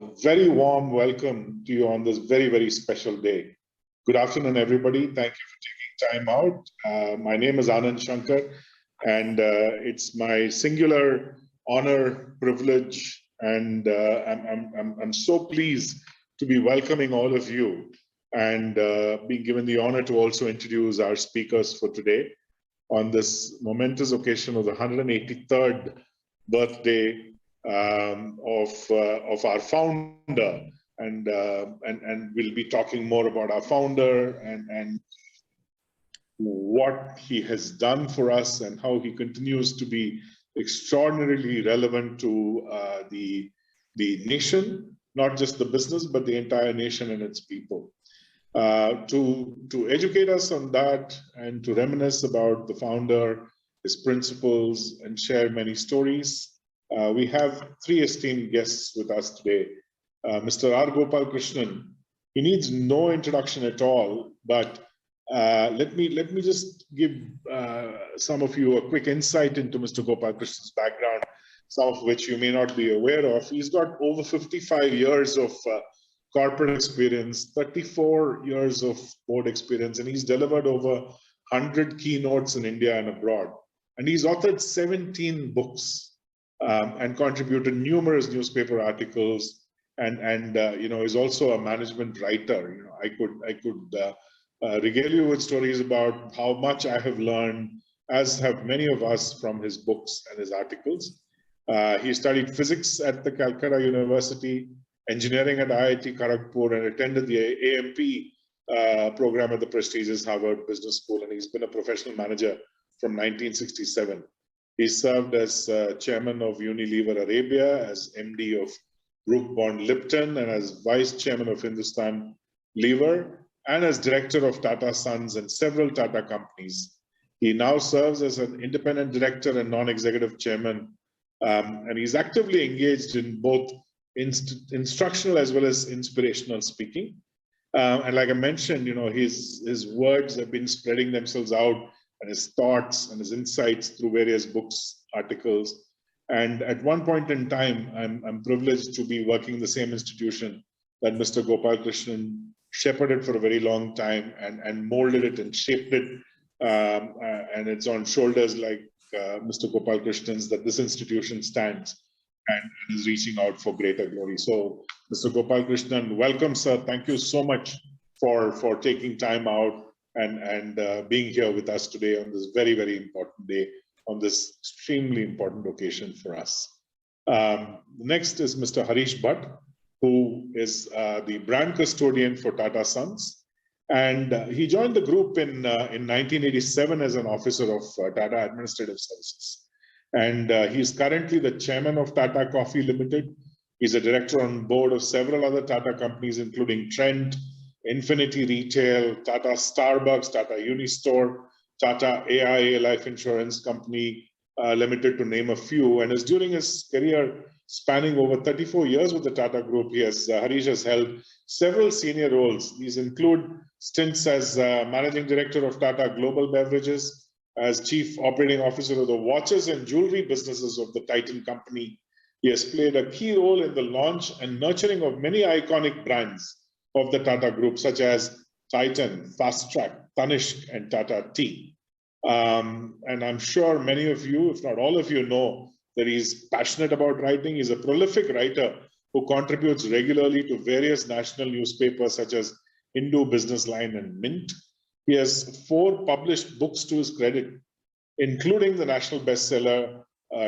very warm welcome to you on this very, very special day. Good afternoon, everybody. Thank you for taking time out. My name is Anand Shankar, and it's my singular honor, privilege, and I'm so pleased to be welcoming all of you and being given the honor to also introduce our speakers for today on this momentous occasion of the 183rd birthday of our founder, and we'll be talking more about our founder and what he has done for us and how he continues to be extraordinarily relevant to the nation, not just the business, but the entire nation and its people. To educate us on that and to reminisce about the founder, his principles, and share many stories, we have three esteemed guests with us today. Mr. R. Gopalakrishnan, he needs no introduction at all, but let me just give some of you a quick insight into Mr. Gopalakrishnan's background, some of which you may not be aware of. He's got over 55 years of corporate experience, 34 years of board experience, and he's delivered over 100 keynotes in India and abroad. And he's authored 17 books and contributed numerous newspaper articles, and is also a management writer. I could regale you with stories about how much I have learned, as have many of us, from his books and his articles. He studied physics at the Calcutta University, engineering at IIT Kharagpur, and attended the AMP program at the prestigious Harvard Business School, and he's been a professional manager from 1967. He served as chairman of Unilever Arabia, as MD of Brooke Bond Lipton, and as vice chairman of Hindustan Lever, and as director of Tata Sons and several Tata companies. He now serves as an independent director and non-executive chairman, and he's actively engaged in both instructional as well as inspirational speaking. And like I mentioned, his words have been spreading themselves out, and his thoughts and his insights through various books, articles. And at one point in time, I'm privileged to be working in the same institution that Mr. Gopalakrishnan shepherded for a very long time and molded it and shaped it. And it's on shoulders like Mr. Gopalakrishnan's that this institution stands and is reaching out for greater glory. So, Mr. Gopalakrishnan, welcome, sir. Thank you so much for taking time out and being here with us today on this very, very important day, on this extremely important occasion for us. Next is Mr. Harish Bhat, who is the brand custodian for Tata Sons. And he joined the group in 1987 as an officer of Tata Administrative Services. And he's currently the chairman of Tata Coffee Limited. He's a director on board of several other Tata companies, including Trent, Infinity Retail, Tata Starbucks, Tata Unistore, Tata AIA Life Insurance Company Limited, to name a few. And as during his career spanning over 34 years with the Tata Group, Harish has held several senior roles. These include stints as managing director of Tata Global Beverages, as chief operating officer of the watches and jewelry businesses of the Titan Company. He has played a key role in the launch and nurturing of many iconic brands of the Tata Group, such as Titan, Fast Track, Tanishq, and Tata Tea. And I'm sure many of you, if not all of you, know that he's passionate about writing. He's a prolific writer who contributes regularly to various national newspapers such as Hindu Business Line and Mint. He has 4 published books to his credit, including the national bestseller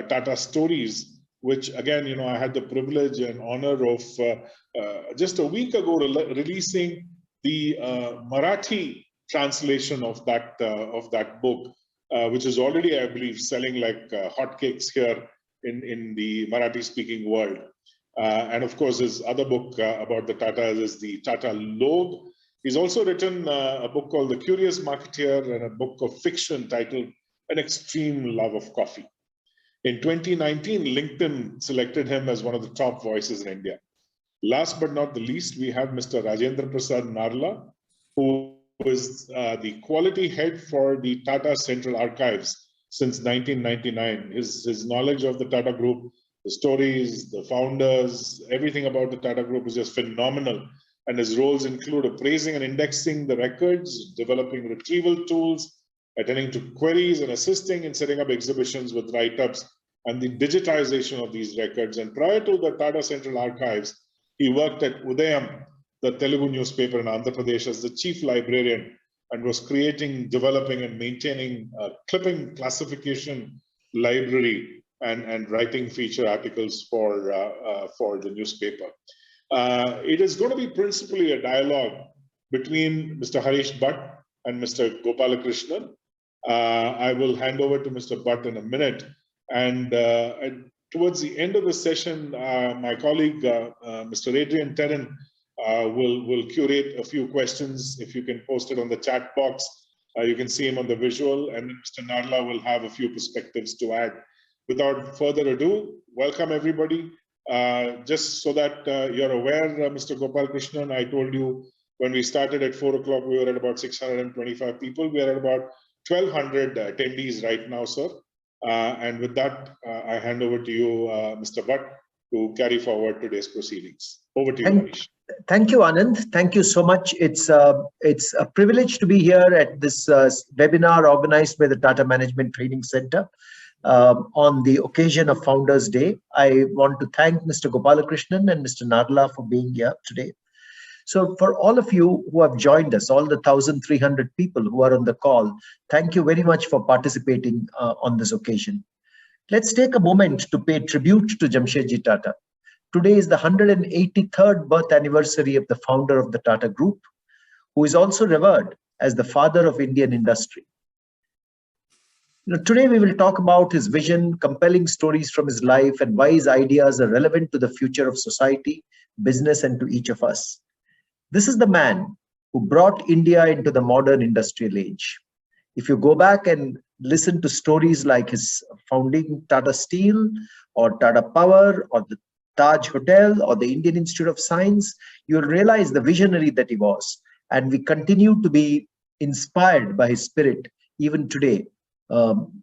Tata Stories, which again, I had the privilege and honor of just a week ago releasing the Marathi translation of that book, which is already, I believe, selling like hotcakes here in the Marathi-speaking world. And of course, his other book about the Tatas is the Tata Log. He's also written a book called The Curious Marketeer and a book of fiction titled An Extreme Love of Coffee. In 2019, LinkedIn selected him as one of the top voices in India. Last but not the least, we have Mr. Rajendra Prasad Narla, who is the quality head for the Tata Central Archives since 1999. His knowledge of the Tata Group The stories, the founders, everything about the Tata Group is just phenomenal. And his roles include appraising and indexing the records, developing retrieval tools, attending to queries, and assisting in setting up exhibitions with write-ups and the digitization of these records. And prior to the Tata Central Archives, he worked at Udayam, the Telugu newspaper in Andhra Pradesh, as the chief librarian, and was creating, developing, and maintaining a clipping classification library and writing feature articles for the newspaper. It is going to be principally a dialogue between Mr. Harish Bhat and Mr. Gopalakrishnan. I will hand over to Mr. Bhat in a minute. And towards the end of the session, my colleague, Mr. Adrian Terran, will curate a few questions. If you can post it on the chat box, you can see him on the visual, and Mr. Narla will have a few perspectives to add. Without further ado, welcome everybody. Just so that you're aware, Mr. Gopalakrishnan, I told you when we started at 4 o'clock, we were at about 625 people. We are at about 1,200 attendees right now, sir. And with that, I hand over to you, Mr. Bhatt, to carry forward today's proceedings. Over to you, Harish. Thank you, Anand. Thank you so much. It's a privilege to be here at this webinar organized by the Tata Management Training Center on the occasion of Founders Day. I want to thank Mr. Gopalakrishnan and Mr. Narla for being here today. So for all of you who have joined us, all the 1,300 people who are on the call, thank you very much for participating on this occasion. Let's take a moment to pay tribute to Jamsetji Tata. Today is the 183rd birth anniversary of the founder of the Tata Group, who is also revered as the father of Indian industry. Today we will talk about his vision, compelling stories from his life, and why his ideas are relevant to the future of society, business, and to each of us. This is the man who brought India into the modern industrial age. If you go back and listen to stories like his founding Tata Steel or Tata Power or the Taj Hotel or the Indian Institute of Science, you'll realize the visionary that he was. And we continue to be inspired by his spirit even today, on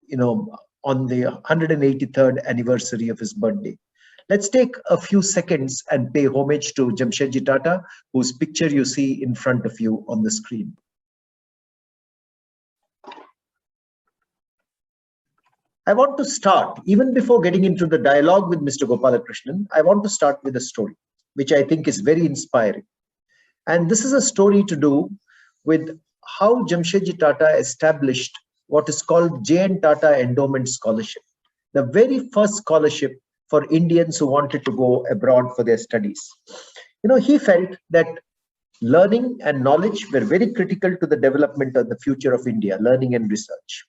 the 183rd anniversary of his birthday. Let's take a few seconds and pay homage to Jamsetji Tata, whose picture you see in front of you on the screen. I want to start, even before getting into the dialogue with Mr. Gopalakrishnan, I want to start with a story, which I think is very inspiring. And this is a story to do with how Jamsetji Tata established what is called Jntara Endowment Scholarship, the very first scholarship for Indians who wanted to go abroad for their studies. He felt that learning and knowledge were very critical to the development of the future of India, learning and research.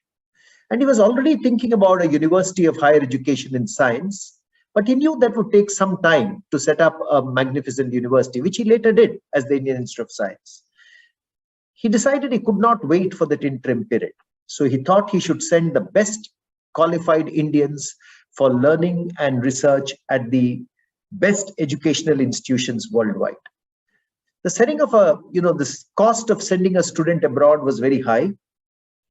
And he was already thinking about a university of higher education in science, but he knew that would take some time to set up a magnificent university, which he later did as the Indian Institute of Science. He decided he could not wait for that interim period. So he thought he should send the best qualified Indians for learning and research at the best educational institutions worldwide. The setting of this cost of sending a student abroad was very high.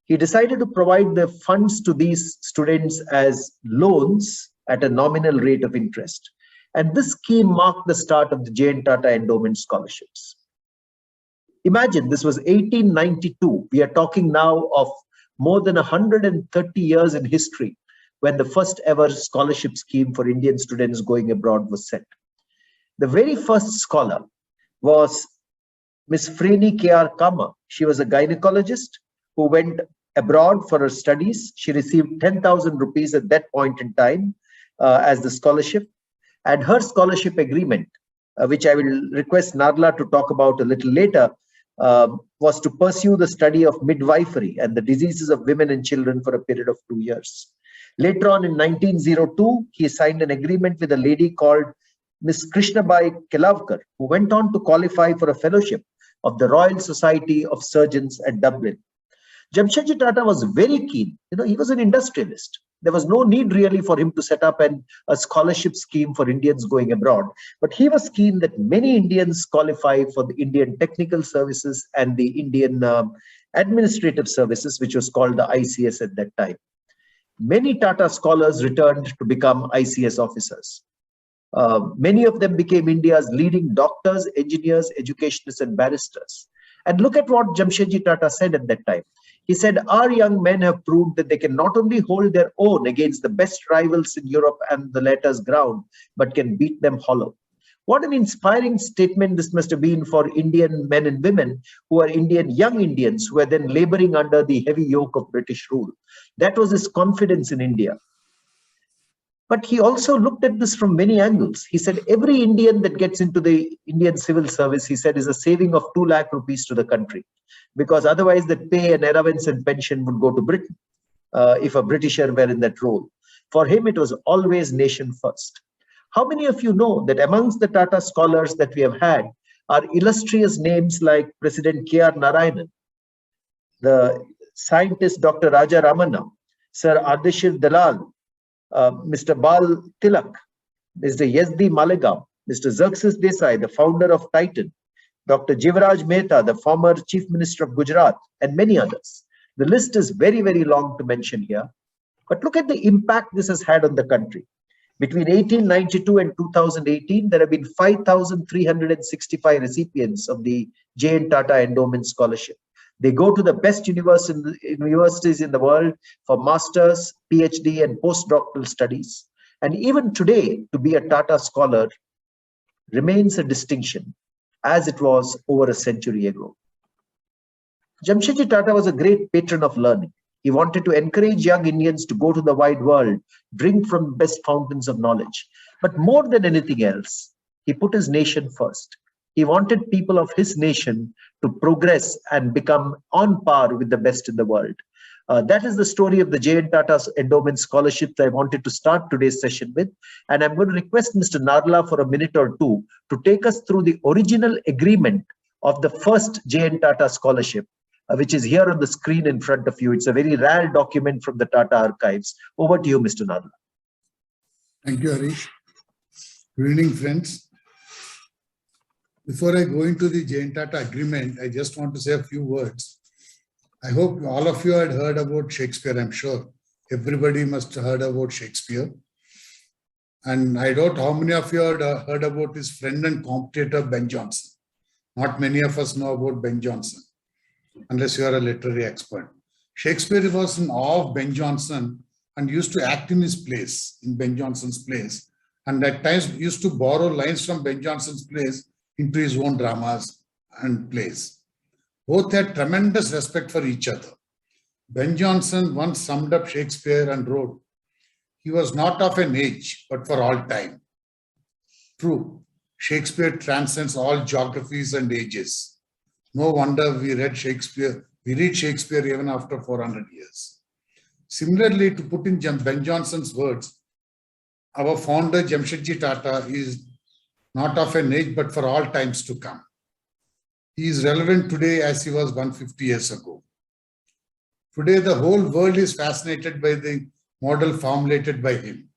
He decided to provide the funds to these students as loans at a nominal rate of interest. And this scheme marked the start of the Jntara Endowment Scholarships. Imagine, this was 1892. We are talking now of more than 130 years in history when the first ever scholarship scheme for Indian students going abroad was set. The very first scholar was Miss Freni K.R. Kama. She was a gynecologist who went abroad for her studies. She received 10,000 rupees at that point in time as the scholarship. And her scholarship agreement, which I will request Narla to talk about a little later, was to pursue the study of midwifery and the diseases of women and children for a period of 2 years. Later on in 1902, he signed an agreement with a lady called Miss Krishnabai Kelavkar, who went on to qualify for a fellowship of the Royal Society of Surgeons at Dublin. Jamsetji Tata was very keen. He was an industrialist. There was no need really for him to set up a scholarship scheme for Indians going abroad. But he was keen that many Indians qualify for the Indian Technical Services and the Indian Administrative Services, which was called the ICS at that time. Many Tata scholars returned to become ICS officers. Many of them became India's leading doctors, engineers, educationists, and barristers. And look at what Jamsetji Tata said at that time. He said, our young men have proved that they can not only hold their own against the best rivals in Europe and the latter's ground, but can beat them hollow. What an inspiring statement this must have been for Indian men and women who are young Indians who were then laboring under the heavy yoke of British rule. That was his confidence in India. But he also looked at this from many angles. He said every Indian that gets into the Indian civil service, he said, is a saving of 2 lakh rupees to the country, because otherwise that pay and allowance and pension would go to Britain if a Britisher were in that role. For him, it was always nation first. How many of you know that amongst the Tata scholars that we have had are illustrious names like President K.R. Narayanan, the scientist Dr. Raja Ramanna, Sir Ardeshir Dalal, Mr. Bal Tilak, Mr. Yazdi Malegaon, Mr. Xerxes Desai, the founder of Titan, Dr. Jivaraj Mehta, the former Chief Minister of Gujarat, and many others. The list is very, very long to mention here. But look at the impact this has had on the country. Between 1892 and 2018, there have been 5,365 recipients of the J.N. Tata Endowment Scholarship. They go to the best universities in the world for masters, PhD, and postdoctoral studies. And even today, to be a Tata scholar remains a distinction, as it was over a century ago. Jamsetji Tata was a great patron of learning. He wanted to encourage young Indians to go to the wide world, drink from the best fountains of knowledge. But more than anything else, he put his nation first. He wanted people of his nation to progress and become on par with the best in the world. That is the story of the J.N. Tata Endowment Scholarships I wanted to start today's session with. And I'm going to request Mr. Narla for a minute or two to take us through the original agreement of the first J.N. Tata Scholarship, which is here on the screen in front of you. It's a very rare document from the Tata archives. Over to you, Mr. Narla. Thank you, Harish. Good evening, friends. Before I go into the J.N. Tata agreement, I just want to say a few words. I hope all of you had heard about Shakespeare, I'm sure. Everybody must have heard about Shakespeare. And I doubt how many of you had heard about his friend and competitor, Ben Jonson. Not many of us know about Ben Jonson, unless you are a literary expert. Shakespeare was in awe of Ben Jonson and used to act in his place, in Ben Jonson's place. And at times used to borrow lines from Ben Jonson's plays into his own dramas and plays. Both had tremendous respect for each other. Ben Jonson once summed up Shakespeare and wrote, "He was not of an age, but for all time." True, Shakespeare transcends all geographies and ages. No wonder we read Shakespeare. We read Shakespeare even after 400 years. Similarly, to put in Ben Jonson's words, our founder Jamsetji Tata is not of an age, but for all times to come. He is relevant today as he was 150 years ago. Today, the whole world is fascinated by the model formulated by him,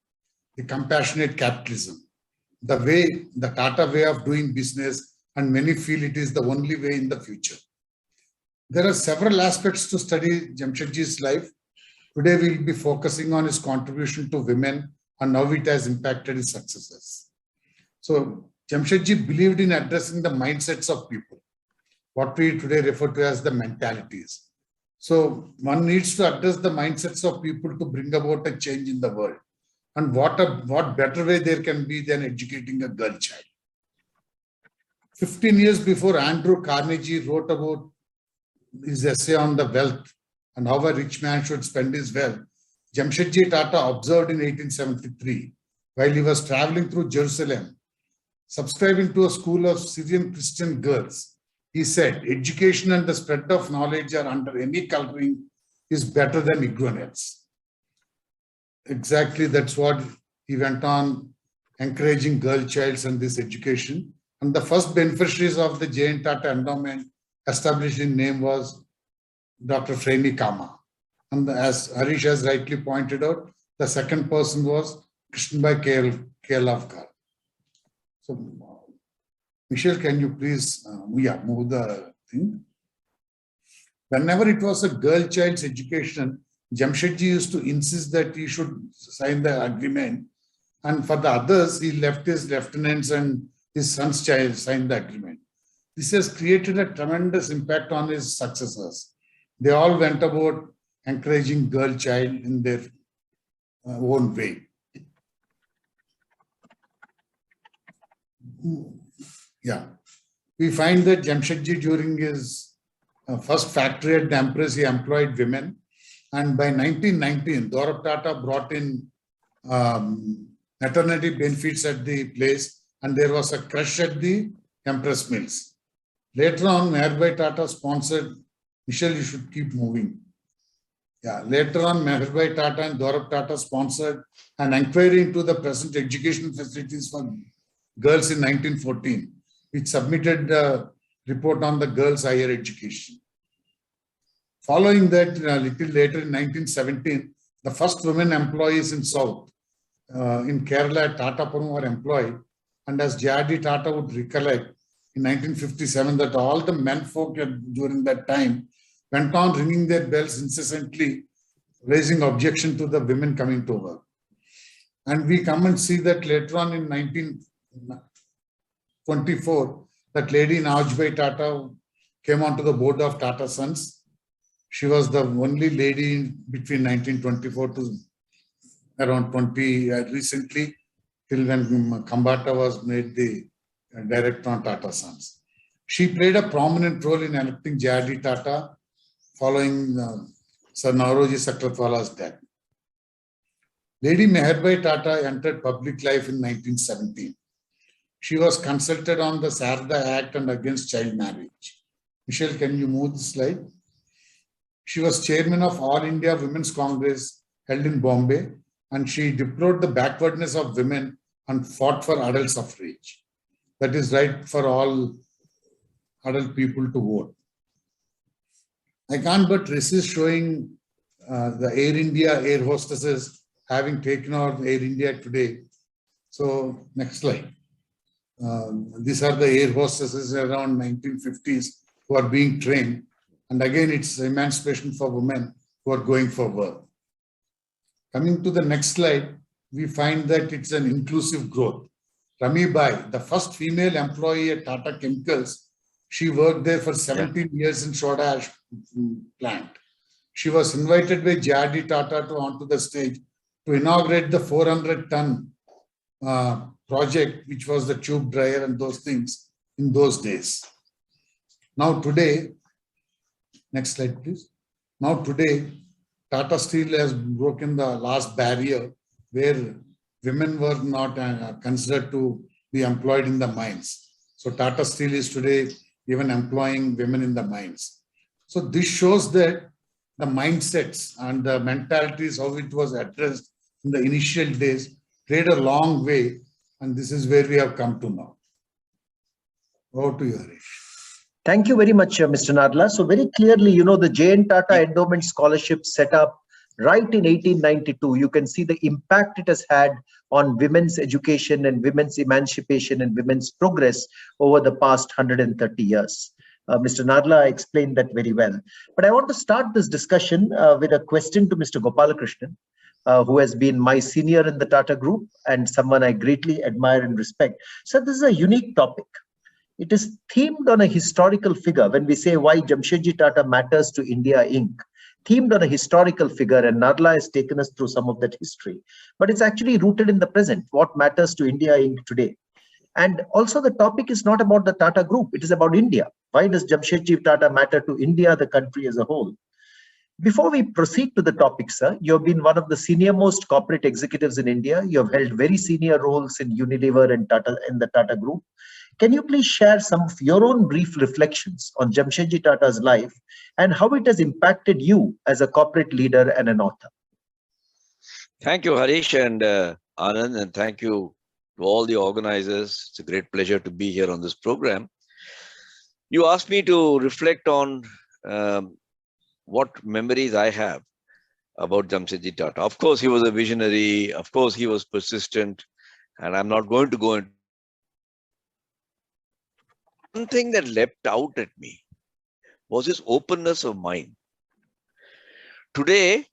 the compassionate capitalism, the Tata way of doing business, and many feel it is the only way in the future. There are several aspects to study Jamsetji's life. Today, we will be focusing on his contribution to women and how it has impacted his successes. So, Jamsetji believed in addressing the mindsets of people, what we today refer to as the mentalities. So, one needs to address the mindsets of people to bring about a change in the world. And what better way there can be than educating a girl child. 15 years before, Andrew Carnegie wrote about his essay on the wealth and how a rich man should spend his wealth. Jamsetji Tata observed in 1873, while he was traveling through Jerusalem, subscribing to a school of Syrian Christian girls. He said, education and the spread of knowledge are under any coloring is better than ignorance. Exactly, that's what he went on encouraging girl childs and this education. And the first beneficiaries of the J.N. Tata Endowment established in name was Dr. Freni Kama. And as Harish has rightly pointed out, the second person was Krishnbai Kelavkar. So, Michelle, can you please move the thing? Whenever it was a girl child's education, Jamsetji used to insist that he should sign the agreement. And for the others, he left his lieutenants and his son's child sign the agreement. This has created a tremendous impact on his successors. They all went about encouraging girl child in their own way. Yeah. We find that Jamsetji during his first factory at the Empress, he employed women. And by 1919, Gaurav Tata brought in maternity benefits at the place, and there was a crush at the Empress Mills. Later on, Harish Tata sponsored, Michelle, you should keep moving. Yeah, later on, Harish Tata and Gaurav Tata sponsored an inquiry into the present education facilities for girls in 1914, which submitted a report on the girls' higher education. Following that, a little later in 1917, the first women employees in South, in Kerala at Tata Puram were employed. And as J.R.D. Tata would recollect in 1957, that all the men folk during that time went on ringing their bells incessantly, raising objection to the women coming to work. And we come and see that later on in 1924, that lady Najbai Tata came onto the board of Tata Sons. She was the only lady between 1924 to around 20 recently, till when Kambata was made the director on Tata Sons. She played a prominent role in electing J.R.D. Tata following Sir Nauroji Sakratwala's death. Lady Meherbai Tata entered public life in 1917. She was consulted on the Sarda Act and against child marriage. Michelle, can you move the slide? She was chairman of All India Women's Congress held in Bombay, and she deplored the backwardness of women and fought for adult suffrage. That is right for all adult people to vote. I can't but resist showing the Air India air hostesses having taken out Air India today. So next slide. These are the air hostesses around 1950s who are being trained. And again, it's emancipation for women who are going for work. Coming to the next slide, we find that it's an inclusive growth. Rami Bai, the first female employee at Tata Chemicals, she worked there for 17 years in soda ash plant. She was invited by J.R.D. Tata onto the stage to inaugurate the 400-ton project, which was the tube dryer and those things in those days. Now today, next slide please. Now today, Tata Steel has broken the last barrier where women were not considered to be employed in the mines. So Tata Steel is today even employing women in the mines. So this shows that the mindsets and the mentalities, how it was addressed in the initial days, played a long way, and this is where we have come to now. Over to you, Harish. Thank you very much, Mr. Narla. So very clearly, you know, the Jntara Endowment Scholarship set up right in 1892. You can see the impact it has had on women's education and women's emancipation and women's progress over the past 130 years. Mr. Narla explained that very well. But I want to start this discussion with a question to Mr. Gopalakrishnan, who has been my senior in the Tata Group and someone I greatly admire and respect. So this is a unique topic. It is themed on a historical figure. When we say why Jamsetji Tata matters to India Inc., themed on a historical figure, and Narla has taken us through some of that history. But it's actually rooted in the present, what matters to India Inc. today. And also the topic is not about the Tata Group, it is about India. Why does Jamsetji Tata matter to India, the country as a whole? Before we proceed to the topic, sir, you have been one of the senior most corporate executives in India. You have held very senior roles in Unilever and Tata in the Tata Group. Can you please share some of your own brief reflections on Jamsetji Tata's life and how it has impacted you as a corporate leader and an author? Thank you, Harish and Anand, and thank you to all the organizers. It's a great pleasure to be here on this program. You asked me to reflect on what memories I have about Jamsetji Tata. Of course, he was a visionary. Of course, he was persistent, and I'm not going to go into one thing that leapt out at me was his openness of mind. Today,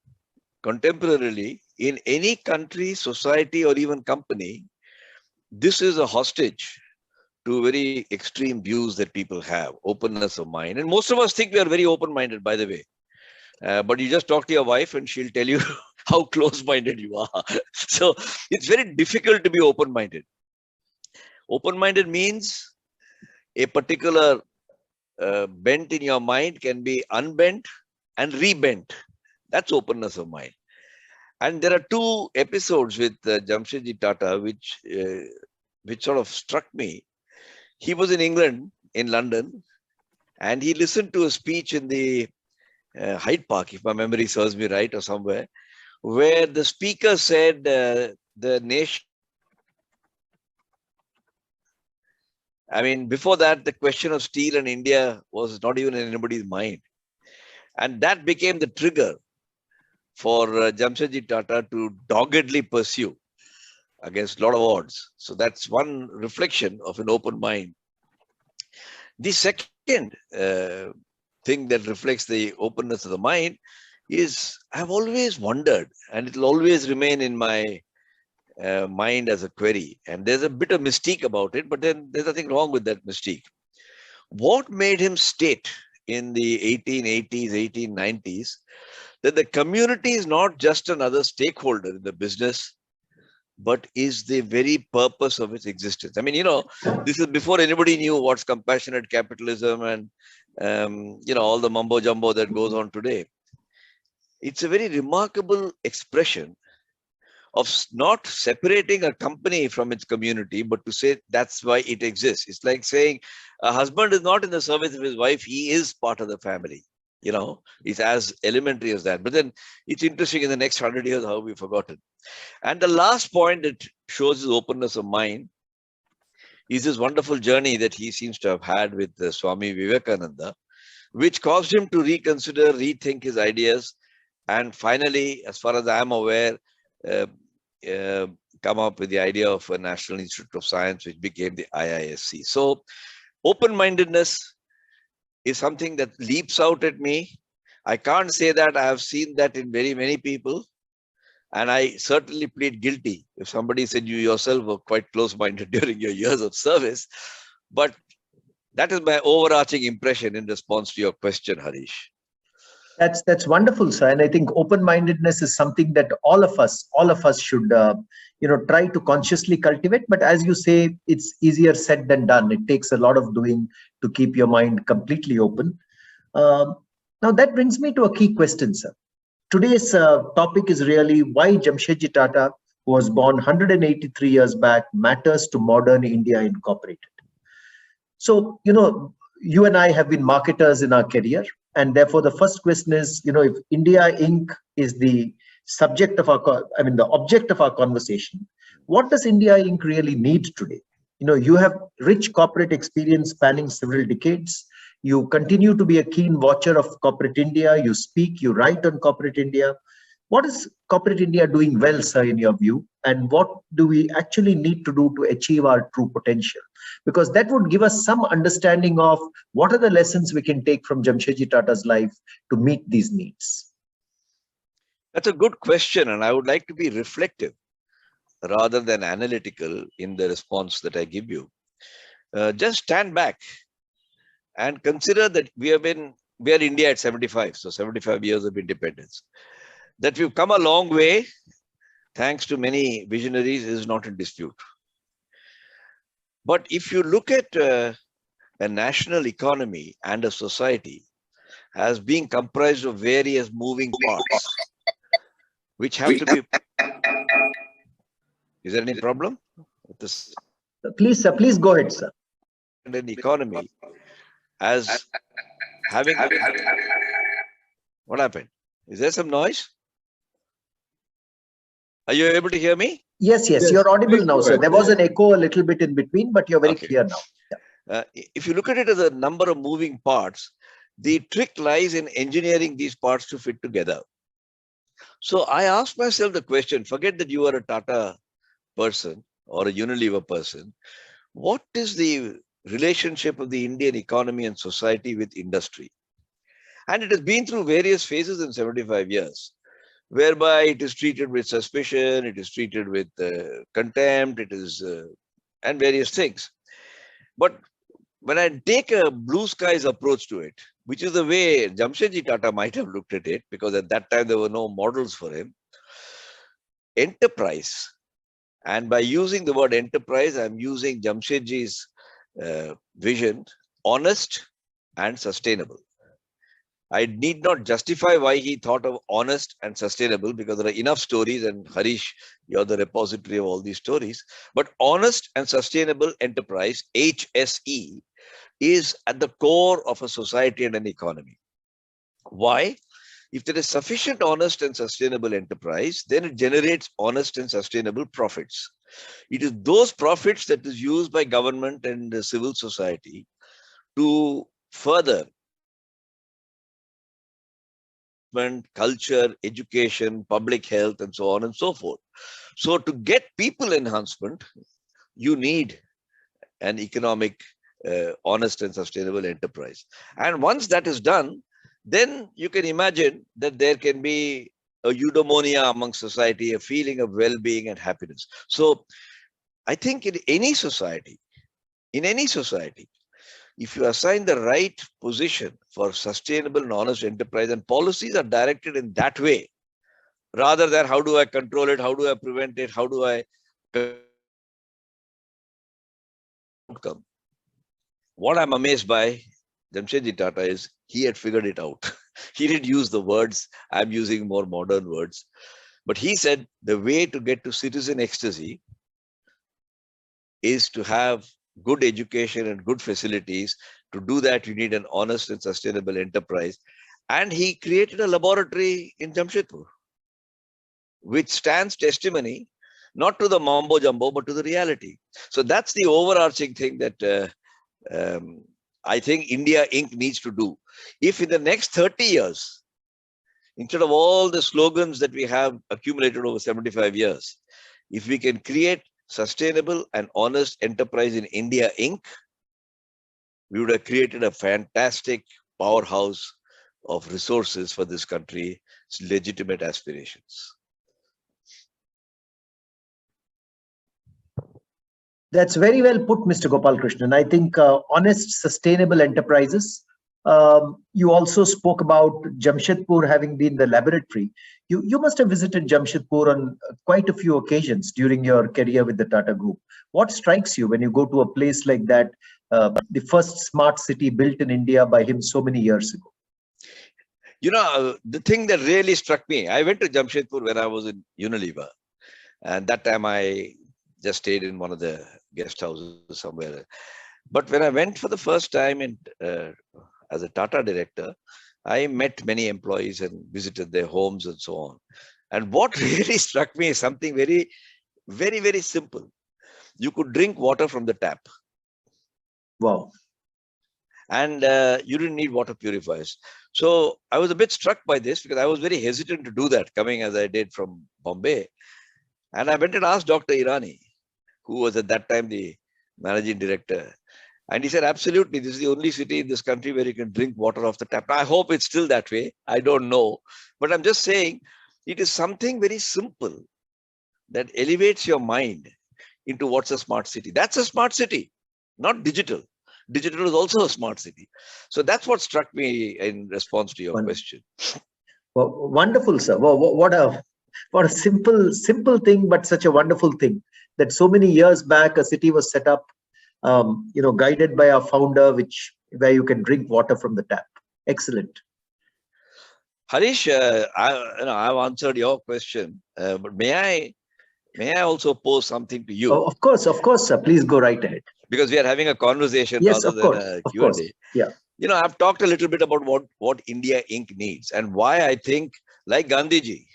contemporarily in any country, society, or even company, this is a hostage to very extreme views that people have, openness of mind. And most of us think we are very open-minded, by the way. But you just talk to your wife and she'll tell you how close-minded you are. So it's very difficult to be open-minded. Open-minded means a particular bent in your mind can be unbent and rebent. That's openness of mind. And there are two episodes with Jamsetji Tata, which sort of struck me. He was in England, in London, and he listened to a speech in the Hyde Park, if my memory serves me right, or somewhere, where the speaker said the nation. I mean, before that, the question of steel and India was not even in anybody's mind. And that became the trigger for Jamsetji Tata to doggedly pursue against a lot of odds. So that's one reflection of an open mind. The second thing that reflects the openness of the mind is I've always wondered, and it'll always remain in my mind as a query. And there's a bit of mystique about it, but then there's nothing wrong with that mystique. What made him state in the 1880s, 1890s, that the community is not just another stakeholder in the business, but is the very purpose of its existence? I mean, you know, this is before anybody knew what's compassionate capitalism and, you know, all the mumbo jumbo that goes on today. It's a very remarkable expression of not separating a company from its community, but to say that's why it exists. It's like saying a husband is not in the service of his wife, he is part of the family. You know, it's as elementary as that. But then it's interesting in the next 100 years how we've forgotten. And the last point that shows his openness of mind is this wonderful journey that he seems to have had with Swami Vivekananda, which caused him to reconsider, rethink his ideas, and finally, as far as I am aware, come up with the idea of a National Institute of Science, which became the IISc. So open-mindedness is something that leaps out at me. I can't say that I have seen that in very many people. And I certainly plead guilty if somebody said you yourself were quite close-minded during your years of service. But that is my overarching impression in response to your question, Harish. That's wonderful, sir. And I think open-mindedness is something that all of us should try to consciously cultivate. But as you say, it's easier said than done. It takes a lot of doing to keep your mind completely open. Now that brings me to a key question, sir. Today's topic is really why Jamsetji Tata, who was born 183 years back, matters to modern India Incorporated. So, you and I have been marketers in our career. And therefore, the first question is, if India Inc. is the subject of the object of our conversation, what does India Inc. really need today? You have rich corporate experience spanning several decades. You continue to be a keen watcher of corporate India. You speak, you write on corporate India. What is corporate India doing well, sir, in your view? And what do we actually need to do to achieve our true potential? Because that would give us some understanding of what are the lessons we can take from Jamsetji Tata's life to meet these needs. That's a good question. And I would like to be reflective rather than analytical in the response that I give you. Just stand back and consider that we are India at 75, so 75 years of independence. That we've come a long way, thanks to many visionaries, is not in dispute. But if you look at a national economy and a society as being comprised of various moving parts, which have to be... Is there any problem with this? Please, sir, please go ahead, sir. And an economy as having... What happened? Is there some noise? Are you able to hear me? Yes, you're audible now, sir. There was an echo a little bit in between, but you're very clear now. Yeah. If you look at it as a number of moving parts, the trick lies in engineering these parts to fit together. So I asked myself the question, forget that you are a Tata person or a Unilever person, what is the relationship of the Indian economy and society with industry? And it has been through various phases in 75 years. whereby it is treated with suspicion, it is treated with contempt, it is, and various things. But when I take a blue skies approach to it, which is the way Jamsetji Tata might have looked at it, because at that time there were no models for him, enterprise. And by using the word enterprise, I'm using Jamsetji's vision, honest and sustainable. I need not justify why he thought of honest and sustainable, because there are enough stories, and Harish, you're the repository of all these stories. But honest and sustainable enterprise, HSE, is at the core of a society and an economy. Why? If there is sufficient honest and sustainable enterprise, then it generates honest and sustainable profits. It is those profits that is used by government and civil society to further culture, education, public health, and so on and so forth. So to get people enhancement, you need an economic, honest and sustainable enterprise. And once that is done, then you can imagine that there can be a eudaimonia among society, a feeling of well-being and happiness. So I think in any society, if you assign the right position for sustainable and honest enterprise, and policies are directed in that way, rather than how do I control it, how do I prevent it, how do I outcome. What I'm amazed by Jamsetji Tata is he had figured it out. He didn't use the words, I'm using more modern words. But he said the way to get to citizen ecstasy is to have good education and good facilities. To do that, you need an honest and sustainable enterprise. And he created a laboratory in Jamshedpur, which stands testimony, not to the mambo jumbo, but to the reality. So that's the overarching thing that I think India Inc. needs to do. If in the next 30 years, instead of all the slogans that we have accumulated over 75 years, if we can create sustainable and honest enterprise in India Inc., we would have created a fantastic powerhouse of resources for this country's legitimate aspirations. That's very well put, Mr. Gopalakrishnan. I think honest, sustainable enterprises. You also spoke about Jamshedpur having been the laboratory. You must have visited Jamshedpur on quite a few occasions during your career with the Tata Group. What strikes you when you go to a place like that, the first smart city built in India by him so many years ago? You know, the thing that really struck me, I went to Jamshedpur when I was in Unilever. And that time I just stayed in one of the guest houses somewhere. But when I went for the first time as a Tata director, I met many employees and visited their homes and so on. And what really struck me is something very, very, very simple. You could drink water from the tap. Wow. And you didn't need water purifiers. So I was a bit struck by this because I was very hesitant to do that, coming as I did from Bombay. And I went and asked Dr. Irani, who was at that time the managing director. And he said, absolutely, this is the only city in this country where you can drink water off the tap. I hope it's still that way. I don't know. But I'm just saying, it is something very simple that elevates your mind into what's a smart city. That's a smart city, not digital. Digital is also a smart city. So that's what struck me in response to your question. Well, wonderful, sir. Well, what a simple thing, but such a wonderful thing that so many years back a city was set up, guided by our founder, where you can drink water from the tap. Excellent. Harish, I've answered your question, but may I also pose something to you? Oh, of course, sir. Please go right ahead. Because we are having a conversation yes, rather of than a Q&A. Course. Yeah. You know, I've talked a little bit about what India Inc. needs and why I think, like Gandhiji,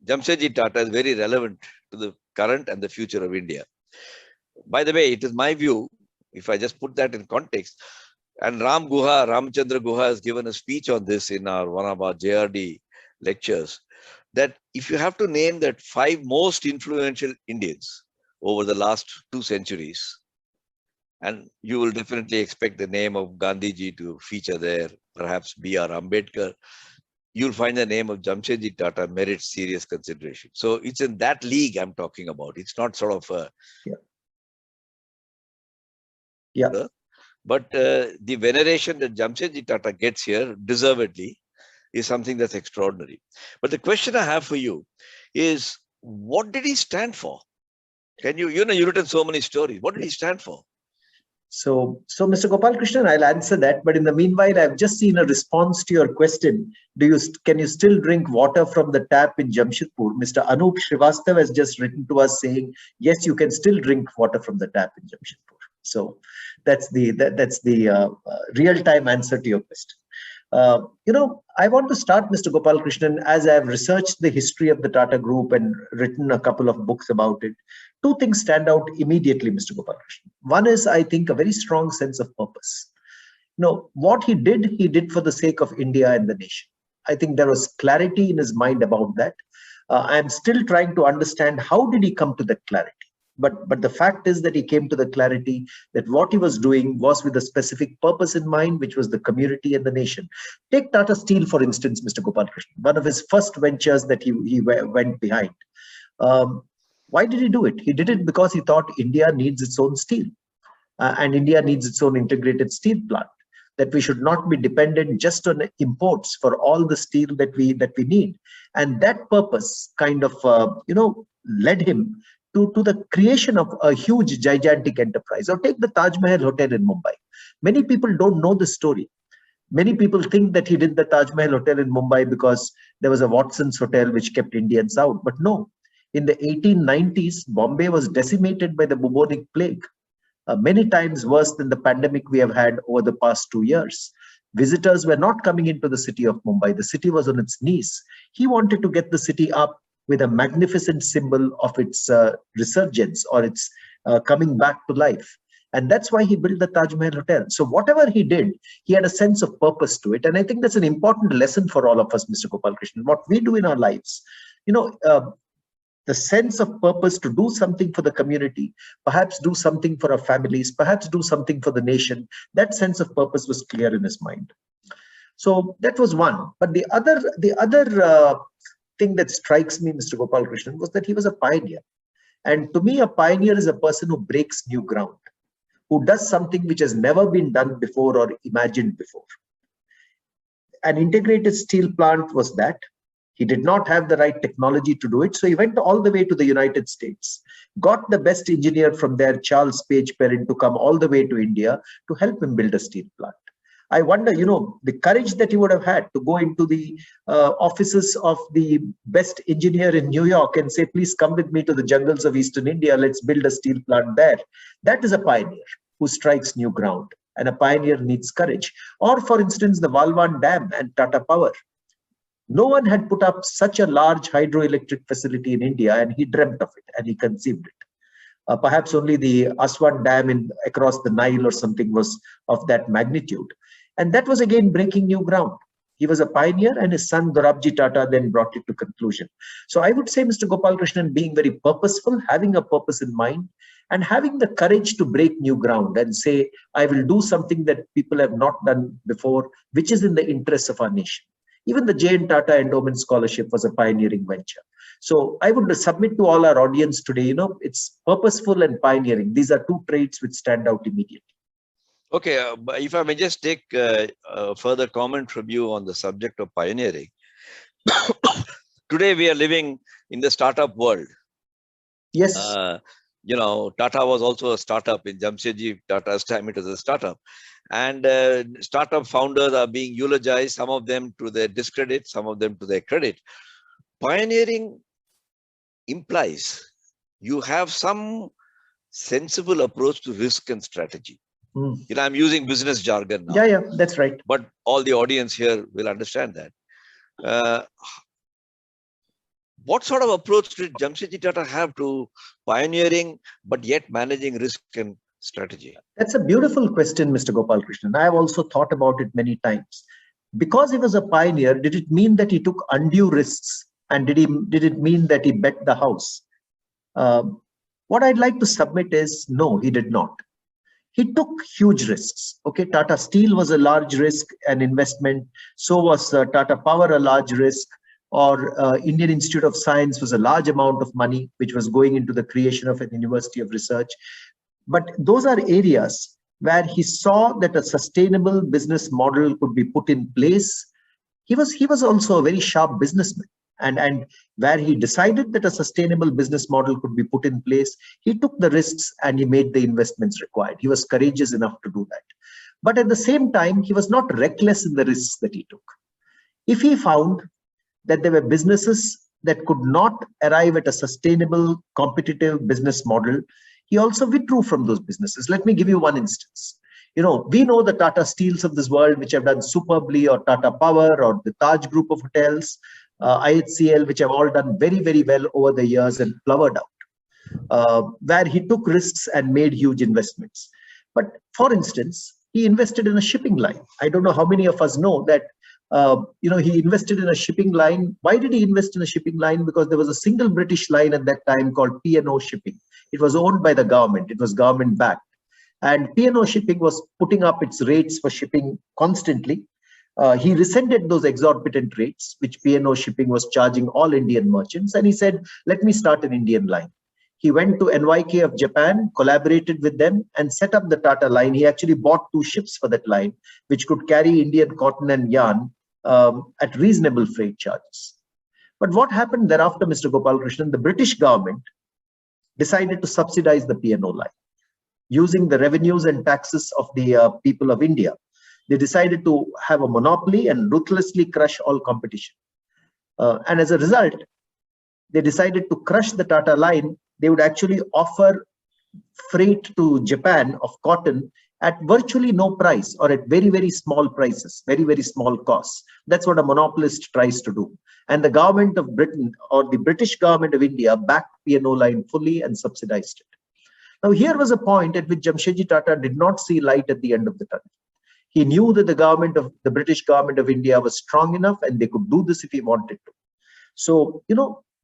Jamsetji Tata is very relevant to the current and the future of India. By the way, it is my view, if I just put that in context, and Ramchandra Guha has given a speech on this in one of our JRD lectures, that if you have to name that 5 most influential Indians over the last 2 centuries, and you will definitely expect the name of Gandhiji to feature there, perhaps B.R. Ambedkar. you'll find the name of Jamsetji Tata merits serious consideration. So it's in that league I'm talking about. It's not sort of a... Yeah. But the veneration that Jamsetji Tata gets here, deservedly, is something that's extraordinary. But the question I have for you is, what did he stand for? Can you, you've written so many stories. What did he stand for? So Mr. Gopalakrishnan, I'll answer that. But in the meanwhile, I've just seen a response to your question. Can you still drink water from the tap in Jamshedpur? Mr. Anup Srivastava has just written to us saying, yes, you can still drink water from the tap in Jamshedpur. So that's the real-time answer to your question. I want to start, Mr. Gopalakrishnan, as I've researched the history of the Tata Group and written a couple of books about it. Two things stand out immediately, Mr. Gopalakrishnan. One is, I think, a very strong sense of purpose. What he did for the sake of India and the nation. I think there was clarity in his mind about that. I'm still trying to understand how did he come to that clarity. But the fact is that he came to the clarity that what he was doing was with a specific purpose in mind, which was the community and the nation. Take Tata Steel, for instance, Mr. Gopalakrishnan, one of his first ventures that he went behind. Why did he do it? He did it because he thought India needs its own steel, and India needs its own integrated steel plant, that we should not be dependent just on imports for all the steel that we need. And that purpose kind of, led him to the creation of a huge, gigantic enterprise. Or take the Taj Mahal Hotel in Mumbai. Many people don't know the story. Many people think that he did the Taj Mahal Hotel in Mumbai because there was a Watson's Hotel which kept Indians out. But no, in the 1890s, Bombay was decimated by the bubonic plague, many times worse than the pandemic we have had over the past 2 years. Visitors were not coming into the city of Mumbai. The city was on its knees. He wanted to get the city up with a magnificent symbol of its resurgence or its coming back to life. And that's why he built the Taj Mahal Hotel. So whatever he did, he had a sense of purpose to it. And I think that's an important lesson for all of us, Mr. Gopalakrishnan. What we do in our lives, the sense of purpose to do something for the community, perhaps do something for our families, perhaps do something for the nation, that sense of purpose was clear in his mind. So that was one. But the other thing that strikes me, Mr. Gopalakrishnan, was that he was a pioneer. And to me, a pioneer is a person who breaks new ground, who does something which has never been done before or imagined before. An integrated steel plant was that. He did not have the right technology to do it. So he went all the way to the United States, got the best engineer from there, Charles Page Perrin, to come all the way to India to help him build a steel plant. I wonder, the courage that he would have had to go into the offices of the best engineer in New York and say, please come with me to the jungles of Eastern India. Let's build a steel plant there. That is a pioneer who strikes new ground. And a pioneer needs courage. Or, for instance, the Walwhan Dam and Tata Power. No one had put up such a large hydroelectric facility in India, and he dreamt of it and he conceived it. Perhaps only the Aswan Dam across the Nile or something was of that magnitude. And that was again breaking new ground. He was a pioneer, and his son Dorabji Tata then brought it to conclusion. So I would say, Mr. Gopalakrishnan, being very purposeful, having a purpose in mind, and having the courage to break new ground and say, I will do something that people have not done before, which is in the interest of our nation. Even the Jntara Endowment Scholarship was a pioneering venture. So I would submit to all our audience today, it's purposeful and pioneering. These are two traits which stand out immediately. Okay, if I may just take a further comment from you on the subject of pioneering. Today we are living in the startup world. Yes. Tata was also a startup. In Jamsetji Tata's time, it was a startup. And startup founders are being eulogized, some of them to their discredit, some of them to their credit. Pioneering implies you have some sensible approach to risk and strategy. I'm using business jargon now. Yeah, that's right. But all the audience here will understand that. What sort of approach did Jamsetji Tata have to pioneering, but yet managing risk and strategy? That's a beautiful question, Mr. Gopalakrishnan. I have also thought about it many times. Because he was a pioneer, did it mean that he took undue risks? And did it mean that he bet the house? What I'd like to submit is, no, he did not. he took huge risks. Okay, Tata Steel was a large risk and investment. So was Tata Power a large risk, or Indian Institute of Science was a large amount of money which was going into the creation of an university of research. But those are areas where he saw that a sustainable business model could be put in place. He was also a very sharp businessman. And where he decided that a sustainable business model could be put in place, he took the risks and he made the investments required. He was courageous enough to do that. But at the same time, he was not reckless in the risks that he took. If he found that there were businesses that could not arrive at a sustainable, competitive business model, he also withdrew from those businesses. Let me give you one instance. We know the Tata Steels of this world, which have done superbly, or Tata Power, or the Taj group of hotels, IHCL, which have all done very, very well over the years and flowered out, where he took risks and made huge investments. But for instance, he invested in a shipping line. I don't know how many of us know that, he invested in a shipping line. Why did he invest in a shipping line? Because there was a single British line at that time called P&O Shipping. It was owned by the government. It was government backed. And P&O Shipping was putting up its rates for shipping constantly. He rescinded those exorbitant rates, which P&O Shipping was charging all Indian merchants. And he said, let me start an Indian line. He went to NYK of Japan, collaborated with them, and set up the Tata line. He actually bought 2 ships for that line, which could carry Indian cotton and yarn at reasonable freight charges. But what happened thereafter, Mr. Gopalakrishnan? The British government decided to subsidize the P&O line using the revenues and taxes of the people of India. They decided to have a monopoly and ruthlessly crush all competition. And as a result, they decided to crush the Tata line. They would actually offer freight to Japan of cotton at virtually no price, or at very, very small prices, very, very small costs. That's what a monopolist tries to do. And the government of Britain, or the British government of India, backed P&O line fully and subsidized it. Now, here was a point at which Jamsetji Tata did not see light at the end of the tunnel. He knew that the British government of India was strong enough and they could do this if he wanted to. So,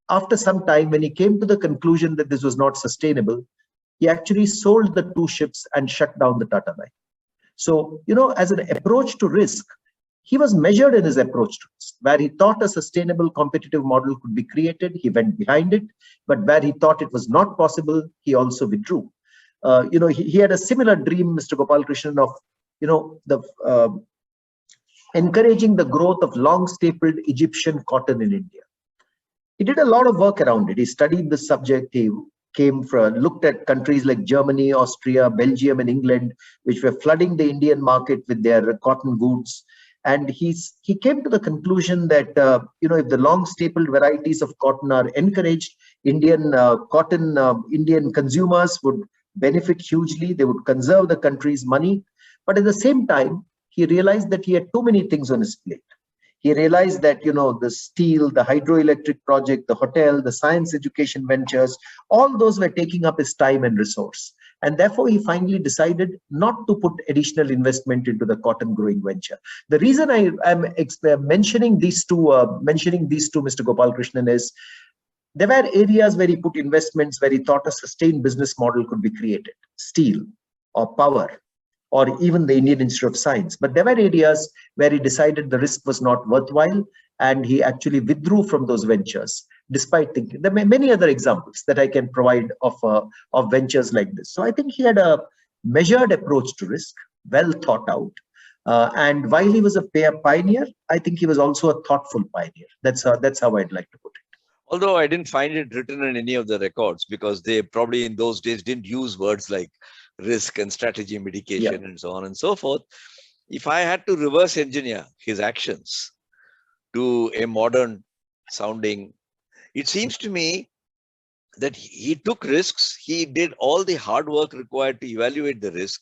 after some time, when he came to the conclusion that this was not sustainable, he actually sold the 2 ships and shut down the Tata line. So, as an approach to risk, he was measured in his approach to risk. Where he thought a sustainable competitive model could be created, he went behind it. But where he thought it was not possible, he also withdrew. He had a similar dream, Mr. Gopalakrishnan, of encouraging the growth of long-stapled Egyptian cotton in India. He did a lot of work around it. He studied the subject. He looked at countries like Germany, Austria, Belgium, and England, which were flooding the Indian market with their cotton goods. And he came to the conclusion that, if the long stapled varieties of cotton are encouraged, Indian consumers would benefit hugely. They would conserve the country's money. But at the same time, he realized that he had too many things on his plate. He realized that, the steel, the hydroelectric project, the hotel, the science education ventures, all those were taking up his time and resource. And therefore, he finally decided not to put additional investment into the cotton growing venture. The reason I am mentioning these two, Mr. Gopalakrishnan, is there were areas where he put investments where he thought a sustained business model could be created, steel or power, or even the Indian Institute of Science. But there were areas where he decided the risk was not worthwhile, and he actually withdrew from those ventures, despite thinking. There are many other examples that I can provide of ventures like this. So I think he had a measured approach to risk, well thought out. And while he was a pioneer, I think he was also a thoughtful pioneer. That's how I'd like to put it. Although I didn't find it written in any of the records, because they probably in those days didn't use words like risk and strategy mitigation and so on and so forth. If I had to reverse engineer his actions to a modern sounding, it seems to me that he took risks. He did all the hard work required to evaluate the risk,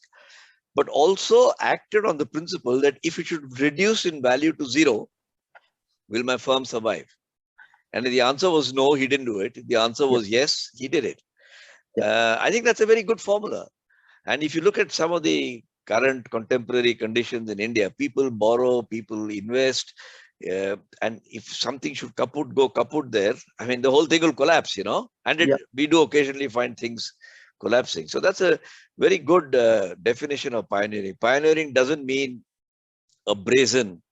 but also acted on the principle that if it should reduce in value to 0, will my firm survive? And if the answer was no, he didn't do it. If the answer was yes, he did it. I think that's a very good formula. And if you look at some of the current contemporary conditions in India, people borrow, people invest, and if something should go kaput there, I mean, the whole thing will collapse, And we do occasionally find things collapsing. So that's a very good definition of pioneering. Pioneering doesn't mean a brazen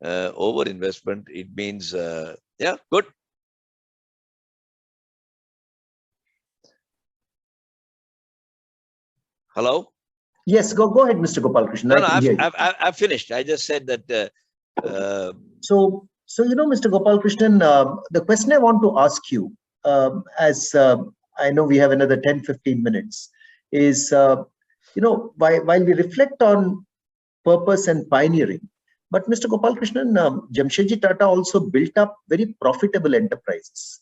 over investment. It means, yeah, good. Hello? Yes, go ahead, Mr. Gopalakrishnan. No, I've finished. I just said that. So, Mr. Gopalakrishnan, the question I want to ask you, as I know we have another 10, 15 minutes, is, while we reflect on purpose and pioneering, but Mr. Gopalakrishnan, Jamsetji Tata also built up very profitable enterprises.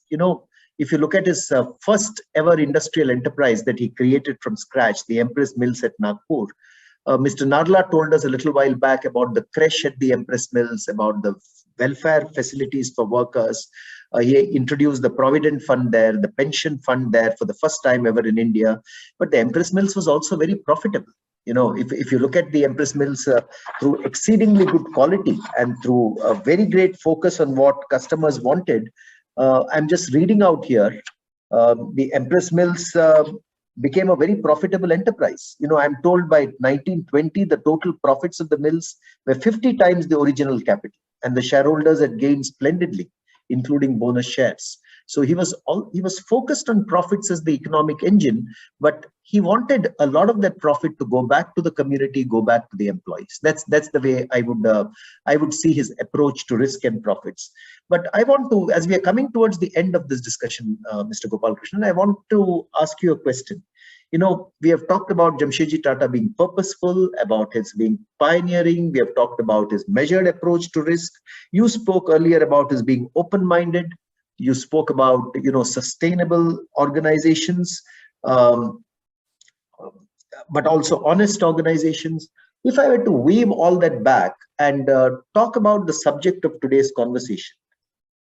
If you look at his first ever industrial enterprise that he created from scratch, the Empress Mills at Nagpur, Mr. Narla told us a little while back about the creche at the Empress Mills, about the welfare facilities for workers. He introduced the Provident Fund there, the pension fund there for the first time ever in India. But the Empress Mills was also very profitable. If you look at the Empress Mills through exceedingly good quality and through a very great focus on what customers wanted, I'm just reading out here, the Empress Mills became a very profitable enterprise. I'm told by 1920, the total profits of the mills were 50 times the original capital, and the shareholders had gained splendidly, including bonus shares. So he was focused on profits as the economic engine, but he wanted a lot of that profit to go back to the community, go back to the employees. That's the way I would see his approach to risk and profits. But I want to, as we are coming towards the end of this discussion, Mr. Gopalakrishnan, I want to ask you a question. We have talked about Jamsetji Tata being purposeful, about his being pioneering. We have talked about his measured approach to risk. You spoke earlier about his being open-minded. You spoke about, sustainable organizations, but also honest organizations. If I were to weave all that back and talk about the subject of today's conversation,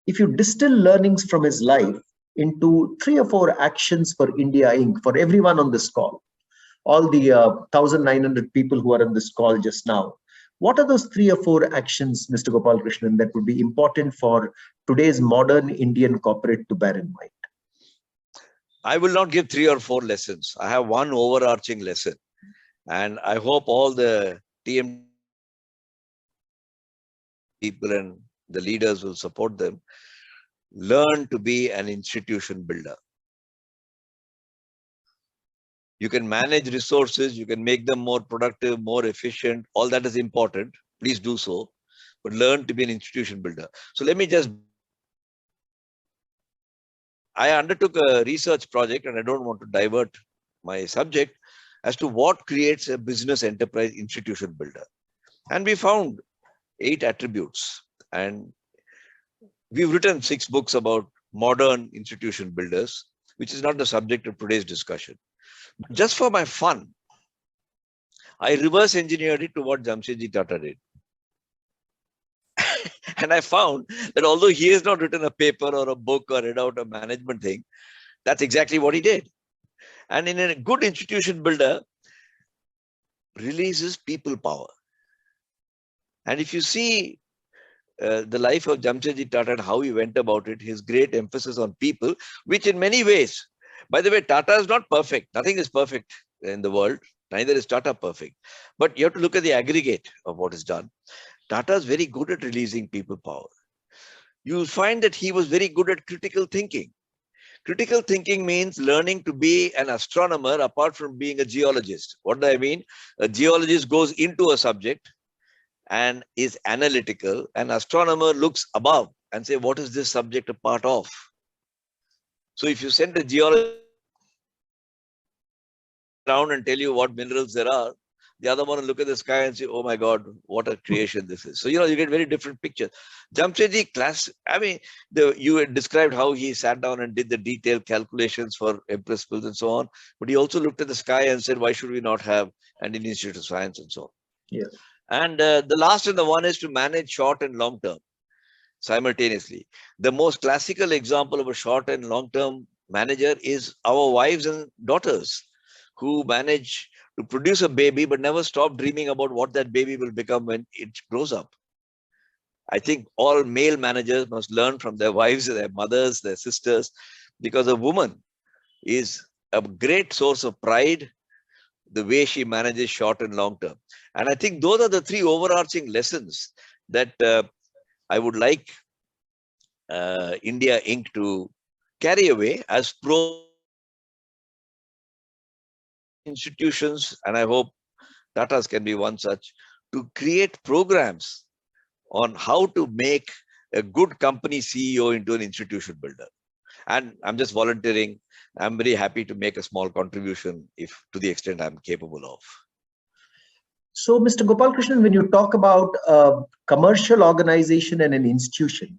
if you distill learnings from his life into 3 or 4 actions for India Inc., for everyone on this call, all the 1,900 people who are on this call just now, what are those 3 or 4 actions, Mr. Gopalakrishnan, that would be important for today's modern Indian corporate to bear in mind? I will not give 3 or 4 lessons. I have one overarching lesson. And I hope all the TM people and the leaders will support them. Learn to be an institution builder. You can manage resources, you can make them more productive, more efficient. All that is important. Please do so. But learn to be an institution builder. So let me just... I undertook a research project, and I don't want to divert my subject, as to what creates a business enterprise institution builder. And we found 8 attributes. And we've written 6 books about modern institution builders, which is not the subject of today's discussion. Just for my fun, I reverse engineered it to what Jamsetji Tata did. And I found that although he has not written a paper or a book or read out a management thing, that's exactly what he did. And in a good institution builder, releases people power. And if you see the life of Jamsetji Tata and how he went about it, his great emphasis on people, which in many ways, by the way, Tata is not perfect. Nothing is perfect in the world. Neither is Tata perfect. But you have to look at the aggregate of what is done. Tata is very good at releasing people power. You'll find that he was very good at critical thinking. Critical thinking means learning to be an astronomer apart from being a geologist. What do I mean? A geologist goes into a subject and is analytical. An astronomer looks above and say, what is this subject a part of? So if you send a geologist around and tell you what minerals there are, the other one will look at the sky and say, oh my God, what a creation this is. So, you get very different pictures. Jamsetji you had described how he sat down and did the detailed calculations for Empress Mills and so on. But he also looked at the sky and said, why should we not have an Institute of Science and so on? Yes. And the last and the one is to manage short and long term simultaneously. The most classical example of a short and long term manager is our wives and daughters, who manage to produce a baby but never stop dreaming about what that baby will become when it grows up. I think all male managers must learn from their wives, their mothers, their sisters, because a woman is a great source of pride, the way she manages short and long term. And I think those are the three overarching lessons that I would like India Inc. to carry away as pro institutions, and I hope Tata's can be one such, to create programs on how to make a good company CEO into an institution builder. And I'm just volunteering. I'm very happy to make a small contribution if to the extent I'm capable of. So, Mr. Gopalakrishnan, when you talk about a commercial organization and an institution,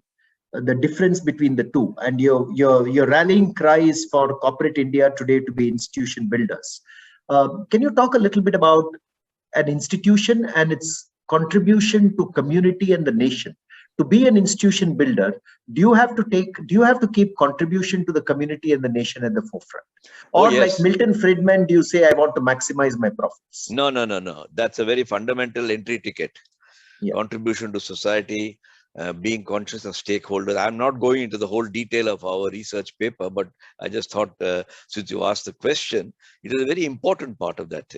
the difference between the two, and your rallying cry is for corporate India today to be institution builders. Can you talk a little bit about an institution and its contribution to community and the nation? To be an institution builder, do you have to keep contribution to the community and the nation at the forefront? Or yes. like Milton Friedman, do you say, I want to maximize my profits? No. That's a very fundamental entry ticket. Yeah. Contribution to society, being conscious of stakeholders. I'm not going into the whole detail of our research paper, but I just thought, since you asked the question, it is a very important part of that.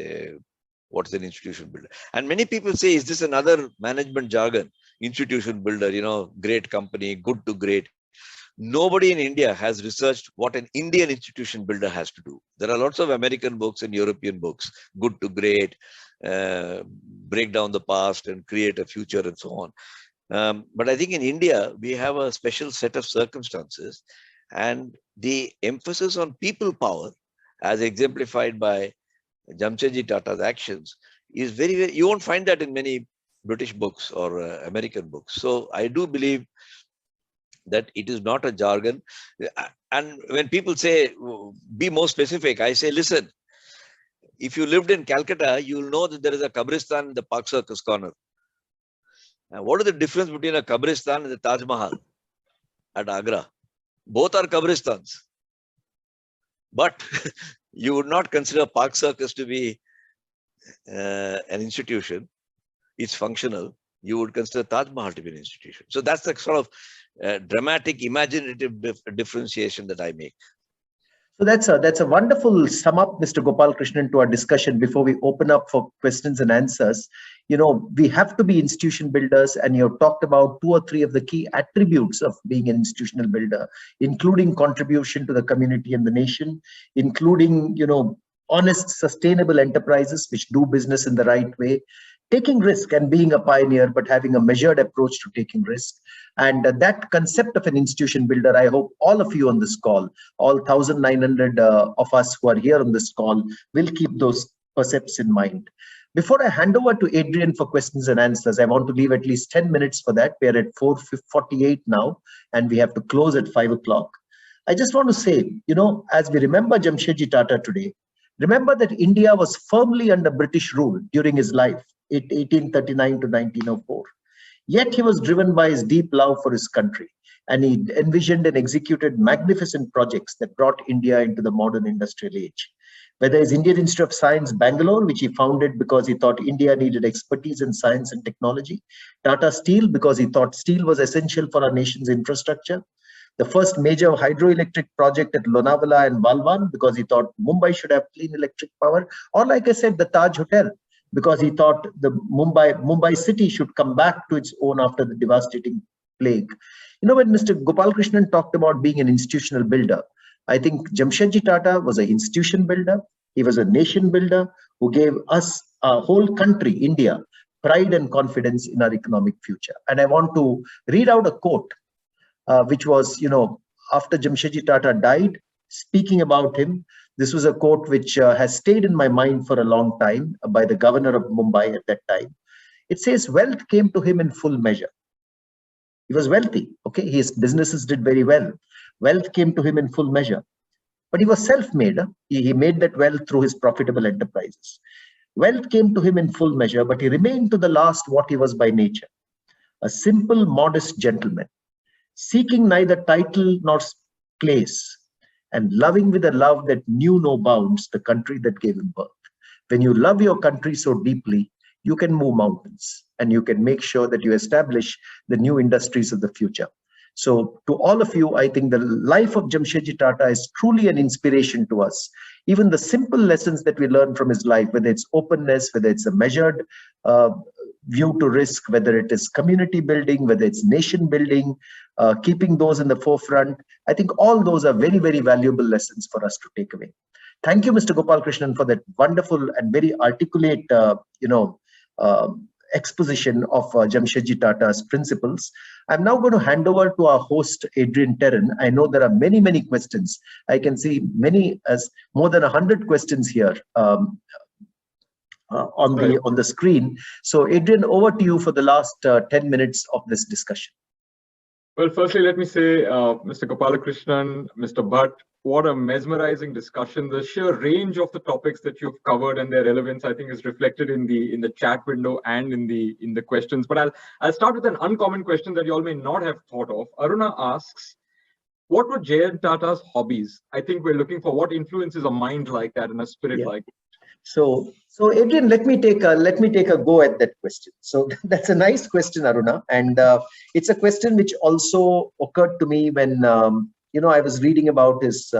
What is an institution builder? And many people say, is this another management jargon? Institution builder, great company, good to great. Nobody in India has researched what an Indian institution builder has to do. There are lots of American books and European books, good to great, break down the past and create a future and so on. But I think in India, we have a special set of circumstances, and the emphasis on people power, as exemplified by Jamsetji Tata's actions, is very, very, you won't find that in many British books or American books. So I do believe that it is not a jargon. And when people say, be more specific, I say, listen, if you lived in Calcutta, you'll know that there is a Kabristan in the Park Circus corner. And what is the difference between a Kabristan and the Taj Mahal at Agra? Both are Kabristans. But you would not consider Park Circus to be an institution. It's functional. You would consider Taj Mahal to be an institution. So that's the sort of dramatic, imaginative differentiation that I make. So that's a wonderful sum up, Mr. Gopalakrishnan, to our discussion before we open up for questions and answers. We have to be institution builders, and you've talked about 2 or 3 of the key attributes of being an institutional builder, including contribution to the community and the nation, including, honest, sustainable enterprises which do business in the right way, taking risk and being a pioneer, but having a measured approach to taking risk. And that concept of an institution builder, I hope all of you on this call, all 1,900 of us who are here on this call, will keep those percepts in mind. Before I hand over to Adrian for questions and answers, I want to leave at least 10 minutes for that. We're at 4:48 now, and we have to close at 5 o'clock. I just want to say, as we remember Jamsetji Tata today, remember that India was firmly under British rule during his life, 1839 to 1904. Yet he was driven by his deep love for his country, and he envisioned and executed magnificent projects that brought India into the modern industrial age. Whether it's Indian Institute of Science, Bangalore, which he founded because he thought India needed expertise in science and technology, Tata Steel, because he thought steel was essential for our nation's infrastructure, the first major hydroelectric project at Lonavala and Walwan, because he thought Mumbai should have clean electric power, or like I said, the Taj Hotel, because he thought the Mumbai city should come back to its own after the devastating plague. When Mr. Gopalakrishnan talked about being an institutional builder, I think Jamsetji Tata was an institution builder. He was a nation builder who gave us, our whole country, India, pride and confidence in our economic future. And I want to read out a quote, which was, after Jamsetji Tata died, speaking about him. This was a quote which has stayed in my mind for a long time by the governor of Mumbai at that time. It says, wealth came to him in full measure. He was wealthy, okay? His businesses did very well. Wealth came to him in full measure. But he was self-made. He made that wealth through his profitable enterprises. Wealth came to him in full measure, but he remained to the last what he was by nature. A simple, modest gentleman, seeking neither title nor place, and loving with a love that knew no bounds the country that gave him birth. When you love your country so deeply, you can move mountains, and you can make sure that you establish the new industries of the future. So to all of you, I think the life of Jamsetji Tata is truly an inspiration to us. Even the simple lessons that we learn from his life, whether it's openness, whether it's a measured view to risk, whether it is community building, whether it's nation building, keeping those in the forefront, I think all those are very, very valuable lessons for us to take away. Thank you, Mr. Gopalakrishnan, for that wonderful and very articulate, exposition of Jamsetji Tata's principles. I'm now going to hand over to our host, Adrian Terran. I know there are many, many questions. I can see many, as more than 100 questions here on the screen. So, Adrian, over to you for the last 10 minutes of this discussion. Well, firstly, let me say, Mr. Gopalakrishnan, Mr. Bhatt, what a mesmerizing discussion. The sheer range of the topics that you've covered and their relevance, I think, is reflected in the chat window and in the questions. But I'll start with an uncommon question that you all may not have thought of. Aruna asks, what were Tata's hobbies? I think we're looking for what influences a mind like that and a spirit like that. So Adrian, let me take a go at that question. So that's a nice question, Aruna, and it's a question which also occurred to me when I was reading about his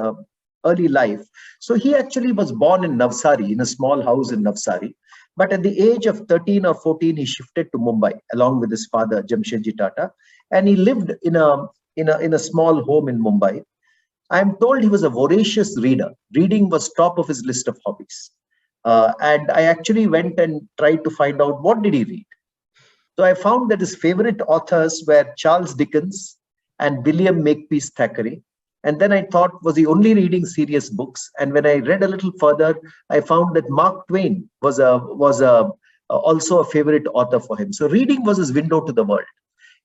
early life. So he actually was born in Navsari, in a small house in Navsari, but at the age of 13 or 14, he shifted to Mumbai along with his father, Jamsetji Tata, and he lived in a small home in Mumbai. I am told he was a voracious reader. Reading was top of his list of hobbies. And I actually went and tried to find out what did he read. So I found that his favorite authors were Charles Dickens and William Makepeace Thackeray. And then I thought, was he only reading serious books? And when I read a little further, I found that Mark Twain was also a favorite author for him. So reading was his window to the world.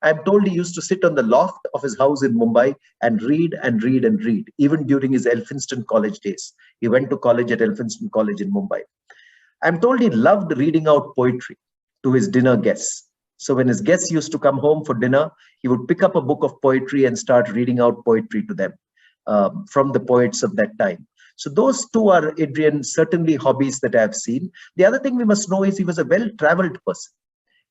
I'm told he used to sit on the loft of his house in Mumbai and read and read and read, even during his Elphinstone College days. He went to college at Elphinstone College in Mumbai. I'm told he loved reading out poetry to his dinner guests. So when his guests used to come home for dinner, he would pick up a book of poetry and start reading out poetry to them from the poets of that time. So those two are, Adrian, certainly hobbies that I have seen. The other thing we must know is he was a well-traveled person.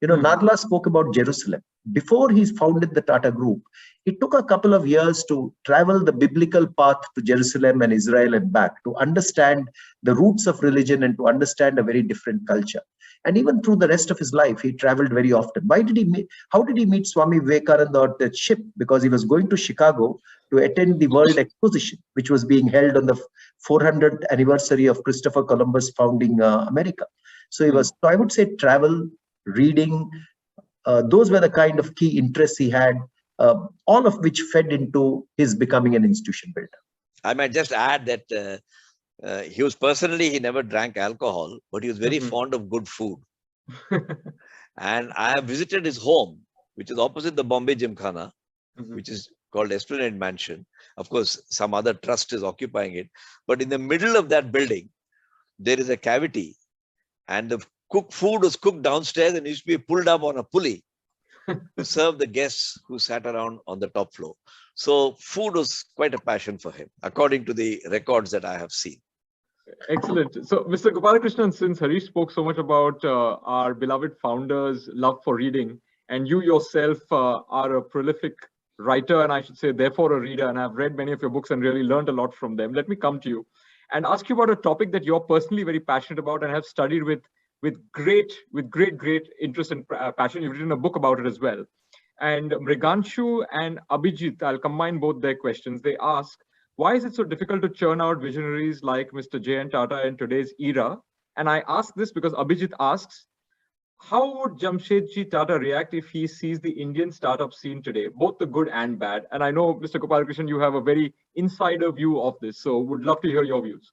Narla spoke about Jerusalem. Before he founded the Tata Group, it took a couple of years to travel the biblical path to Jerusalem and Israel and back to understand the roots of religion and to understand a very different culture. And even through the rest of his life, he traveled very often. How did he meet Swami Vivekananda on the ship? Because he was going to Chicago to attend the World Exposition, which was being held on the 400th anniversary of Christopher Columbus founding America. So I would say travel, reading, those were the kind of key interests he had, all of which fed into his becoming an institution builder. I might just add that he never drank alcohol, but he was very fond of good food. And I have visited his home, which is opposite the Bombay Gymkhana, which is called Esplanade Mansion. Of course, some other trust is occupying it. But in the middle of that building, there is a cavity, and the food was cooked downstairs and used to be pulled up on a pulley to serve the guests who sat around on the top floor. So food was quite a passion for him, according to the records that I have seen. Excellent. So, Mr. Gopalakrishnan, since Harish spoke so much about our beloved founder's love for reading, and you yourself are a prolific writer, and I should say, therefore, a reader, and I've read many of your books and really learned a lot from them. Let me come to you and ask you about a topic that you're personally very passionate about and have studied with great interest and passion. You've written a book about it as well. And Mriganshu and Abhijit, I'll combine both their questions. They ask, why is it so difficult to churn out visionaries like Mr. Tata in today's era? And I ask this because Abhijit asks, how would Jamsetji Tata react if he sees the Indian startup scene today, both the good and bad? And I know, Mr. Gopalakrishnan, you have a very insider view of this, so would love to hear your views.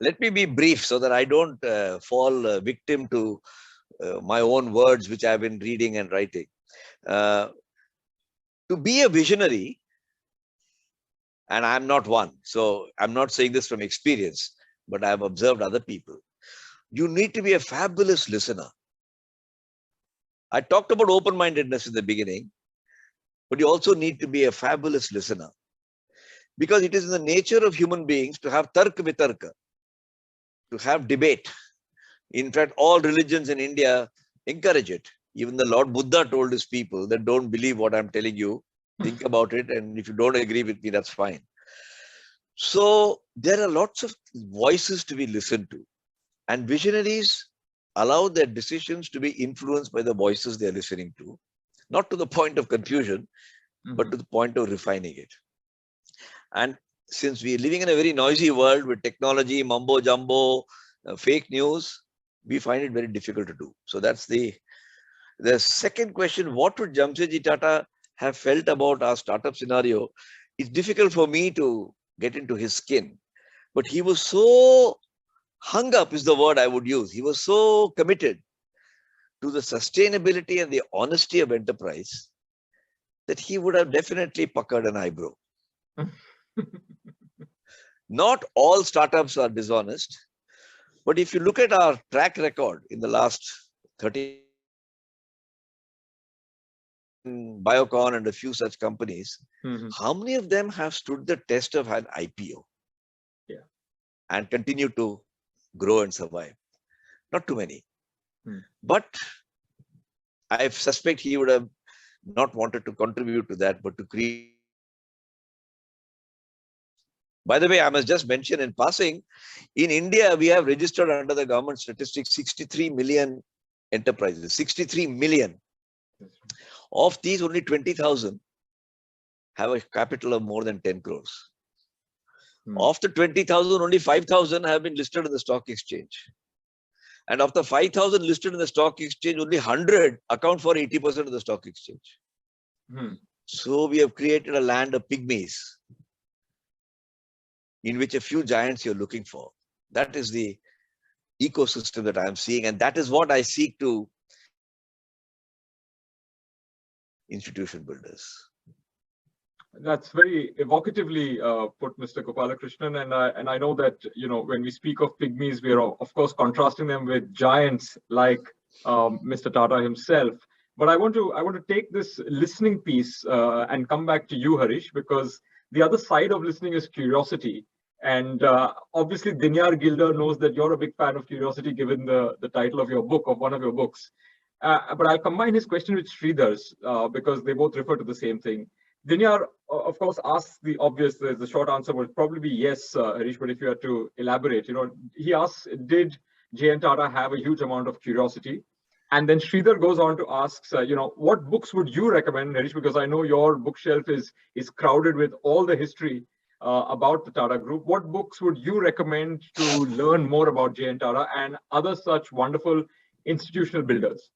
Let me be brief so that I don't fall victim to my own words, which I've been reading and writing. To be a visionary, and I'm not one, so I'm not saying this from experience, but I've observed other people. You need to be a fabulous listener. I talked about open-mindedness in the beginning, but you also need to be a fabulous listener, because it is in the nature of human beings to have tarka vitarka, to have debate. In fact, all religions in India encourage it. Even the Lord Buddha told his people that don't believe what I'm telling you, Think about it. And if you don't agree with me, that's fine. So there are lots of voices to be listened to. And visionaries allow their decisions to be influenced by the voices they're listening to, not to the point of confusion, but to the point of refining it. And since we're living in a very noisy world with technology, mumbo jumbo, fake news, we find it very difficult to do. So that's the second question. What would Jamsetji Tata have felt about our startup scenario? It's difficult for me to get into his skin, but he was so hung up is the word I would use. He was so committed to the sustainability and the honesty of enterprise that he would have definitely puckered an eyebrow. Not all startups are dishonest, but if you look at our track record in the last 30, Biocon and a few such companies, how many of them have stood the test of an IPO and continue to grow and survive? Not too many. But I suspect he would have not wanted to contribute to that, but to create. By the way, I must just mention in passing, in India, we have registered under the government statistics 63 million enterprises, 63 million. Of these, only 20,000 have a capital of more than 10 crores. Of the 20,000, only 5,000 have been listed in the stock exchange. And of the 5,000 listed in the stock exchange, only 100 account for 80% of the stock exchange. So we have created a land of pygmies in which a few giants you're looking for. That is the ecosystem that I'm seeing. And that is what I seek to institution builders. That's very evocatively put, Mr. Gopalakrishnan, and I know that when we speak of pygmies, we are of course contrasting them with giants like Mr. Tata himself. But I want to take this listening piece and come back to you, Harish, because the other side of listening is curiosity, and obviously Dinyar Gilder knows that you're a big fan of curiosity, given the title of your book, of one of your books. But I'll combine his question with Sridhar's because they both refer to the same thing. Dinyar, of course, asks the obvious. The short answer would probably be yes, Harish. But if you had to elaborate, he asks, did Jntara have a huge amount of curiosity? And then Sridhar goes on to ask, what books would you recommend, Harish? Because I know your bookshelf is crowded with all the history about the Tata Group. What books would you recommend to learn more about Jntara and other such wonderful institutional builders?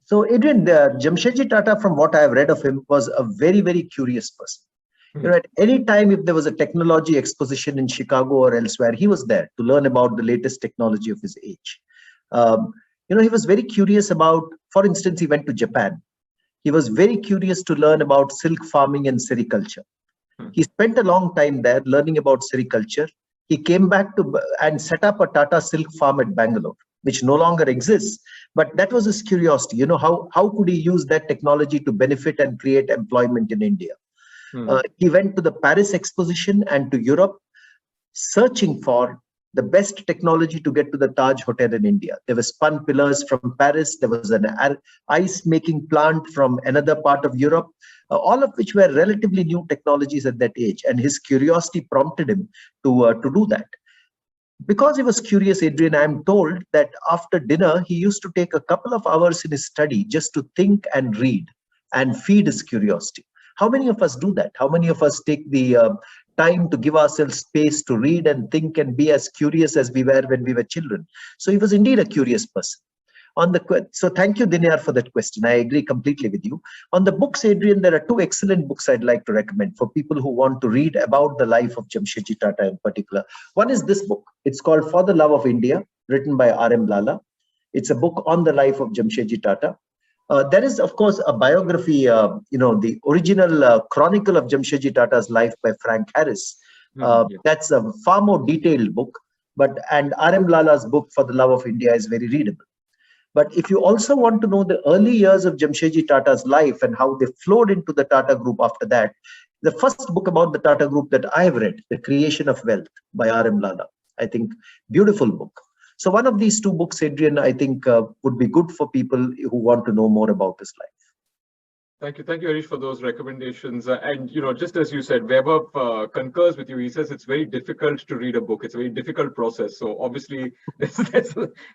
So, Adrian, Jamsetji Tata, from what I have read of him, was a very, very curious person. At any time, if there was a technology exposition in Chicago or elsewhere, he was there to learn about the latest technology of his age. He was very curious about, for instance, he went to Japan. He was very curious to learn about silk farming and sericulture. He spent a long time there learning about sericulture. He came back and set up a Tata silk farm at Bangalore, which no longer exists. But that was his curiosity. How could he use that technology to benefit and create employment in India? He went to the Paris exposition and to Europe, searching for the best technology to get to the Taj Hotel in India. There were spun pillars from Paris. There was an ice making plant from another part of Europe, all of which were relatively new technologies at that age. And his curiosity prompted him to do that. Because he was curious, Adrian, I'm told that after dinner, he used to take a couple of hours in his study just to think and read and feed his curiosity. How many of us do that? How many of us take the time to give ourselves space to read and think and be as curious as we were when we were children? So he was indeed a curious person. So thank you, Dinyar, for that question. I agree completely with you. On the books, Adrian, there are two excellent books I'd like to recommend for people who want to read about the life of Jamsetji Tata in particular. One is this book. It's called For the Love of India, written by R.M. Lala. It's a book on the life of Jamsetji Tata. There is, of course, a biography, the original chronicle of Jamsetji Tata's life by Frank Harris. That's a far more detailed book, and R.M. Lala's book For the Love of India is very readable. But if you also want to know the early years of Jamsetji Tata's life and how they flowed into the Tata Group after that, the first book about the Tata Group that I have read, The Creation of Wealth by R.M. Lala, I think beautiful book. So one of these two books, Adrian, I think would be good for people who want to know more about his life. Thank you, Harish, for those recommendations. And just as you said, Vaibhav concurs with you. He says it's very difficult to read a book. It's a very difficult process. So obviously,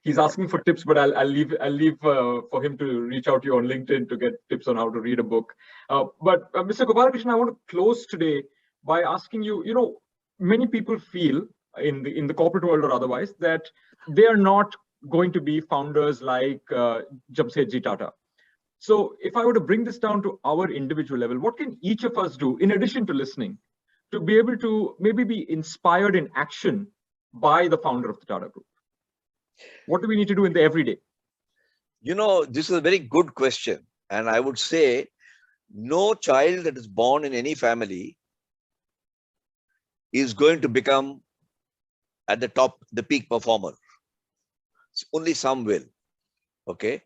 he's asking for tips, but I'll leave for him to reach out to you on LinkedIn to get tips on how to read a book. But Mr. Gopalakrishnan, I want to close today by asking you. Many people feel in the corporate world or otherwise that they are not going to be founders like Jamsetji Tata. So if I were to bring this down to our individual level, what can each of us do in addition to listening to be able to maybe be inspired in action by the founder of the Tata Group? What do we need to do in the everyday? This is a very good question. And I would say no child that is born in any family is going to become at the top, the peak performer. Only some will. Okay.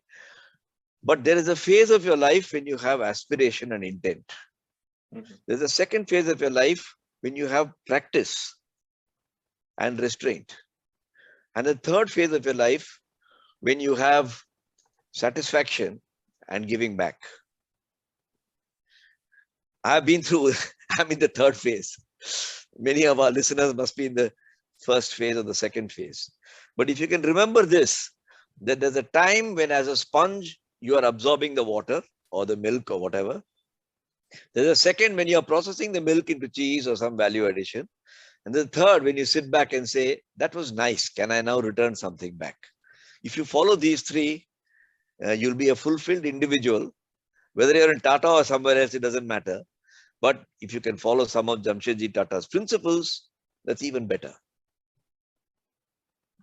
But there is a phase of your life when you have aspiration and intent. Mm-hmm. There's a second phase of your life when you have practice and restraint. And the third phase of your life when you have satisfaction and giving back. I'm in the third phase. Many of our listeners must be in the first phase or the second phase. But if you can remember this, that there's a time when as a sponge, you are absorbing the water or the milk or whatever. There's a second when you're processing the milk into cheese or some value addition. And the third, when you sit back and say, that was nice. Can I now return something back? If you follow these three, you'll be a fulfilled individual. Whether you're in Tata or somewhere else, it doesn't matter. But if you can follow some of Jamsetji Tata's principles, that's even better.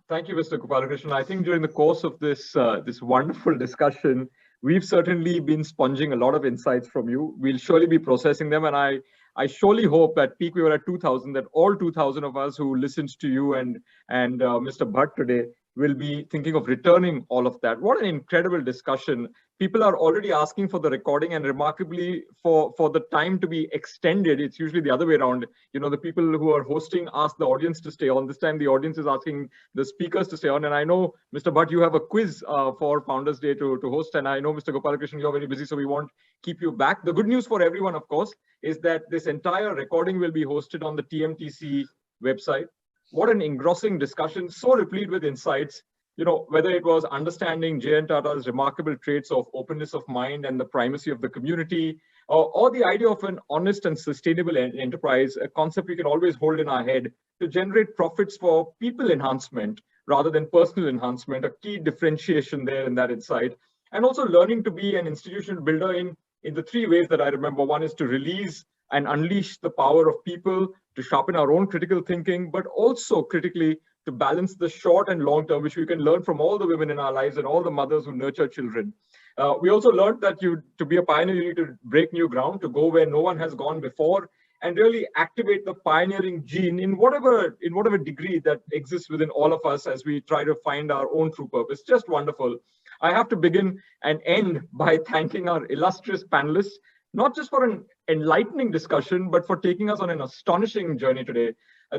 Thank you, Mr. Gopalakrishnan. I think during the course of this wonderful discussion, we've certainly been sponging a lot of insights from you. We'll surely be processing them. And I surely hope at peak we were at 2,000, that all 2,000 of us who listened to you and Mr. Bhatt today will be thinking of returning all of that. What an incredible discussion. People are already asking for the recording, and remarkably for the time to be extended. It's usually the other way around. The people who are hosting ask the audience to stay on. This time the audience is asking the speakers to stay on. And I know, Mr. Bhatt, you have a quiz for Founders Day to host. And I know, Mr. Gopalakrishnan, you're very busy, so we won't keep you back. The good news for everyone, of course, is that this entire recording will be hosted on the TMTC website. What an engrossing discussion, so replete with insights. Whether it was understanding Jntara's remarkable traits of openness of mind and the primacy of the community, or the idea of an honest and sustainable enterprise, a concept we can always hold in our head to generate profits for people enhancement rather than personal enhancement, a key differentiation there in that insight. And also learning to be an institutional builder in the three ways that I remember. One is to release and unleash the power of people, to sharpen our own critical thinking, but also critically to balance the short and long term, which we can learn from all the women in our lives and all the mothers who nurture children. We also learned that to be a pioneer, you need to break new ground, to go where no one has gone before, and really activate the pioneering gene in whatever degree that exists within all of us as we try to find our own true purpose. Just wonderful. I have to begin and end by thanking our illustrious panelists, not just for an enlightening discussion, but for taking us on an astonishing journey today.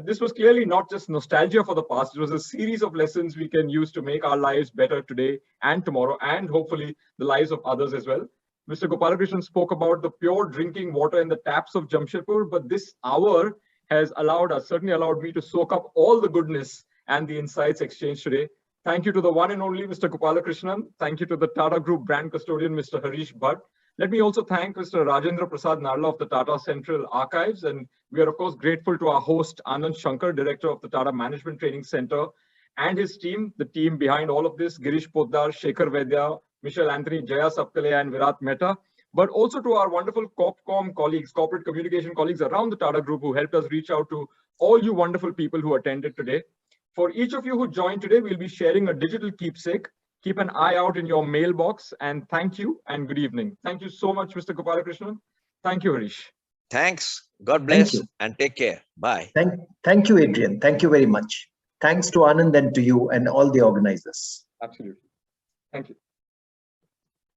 This was clearly not just nostalgia for the past. It was a series of lessons we can use to make our lives better today and tomorrow, and hopefully the lives of others as well. Mr. Gopalakrishnan spoke about the pure drinking water in the taps of Jamshedpur, but this hour has certainly allowed me to soak up all the goodness and the insights exchanged today. Thank you to the one and only Mr. Gopalakrishnan. Thank you to the Tata Group brand custodian, Mr. Harish Bhat. Let me also thank Mr. Rajendra Prasad Narla of the Tata Central Archives. And we are, of course, grateful to our host, Anand Shankar, Director of the Tata Management Training Center, and his team, the team behind all of this, Girish Poddar, Shekhar Vaidya, Michelle Anthony, Jaya Sapkale, and Virat Mehta. But also to our wonderful Corpcom colleagues, corporate communication colleagues around the Tata Group who helped us reach out to all you wonderful people who attended today. For each of you who joined today, we'll be sharing a digital keepsake. Keep an eye out in your mailbox, and thank you and good evening. Thank you so much, Mr. Gopalakrishnan. Thank you, Harish. Thanks. God bless and take care. Bye. Thank you, Adrian. Thank you very much. Thanks to Anand and to you and all the organizers. Absolutely. Thank you.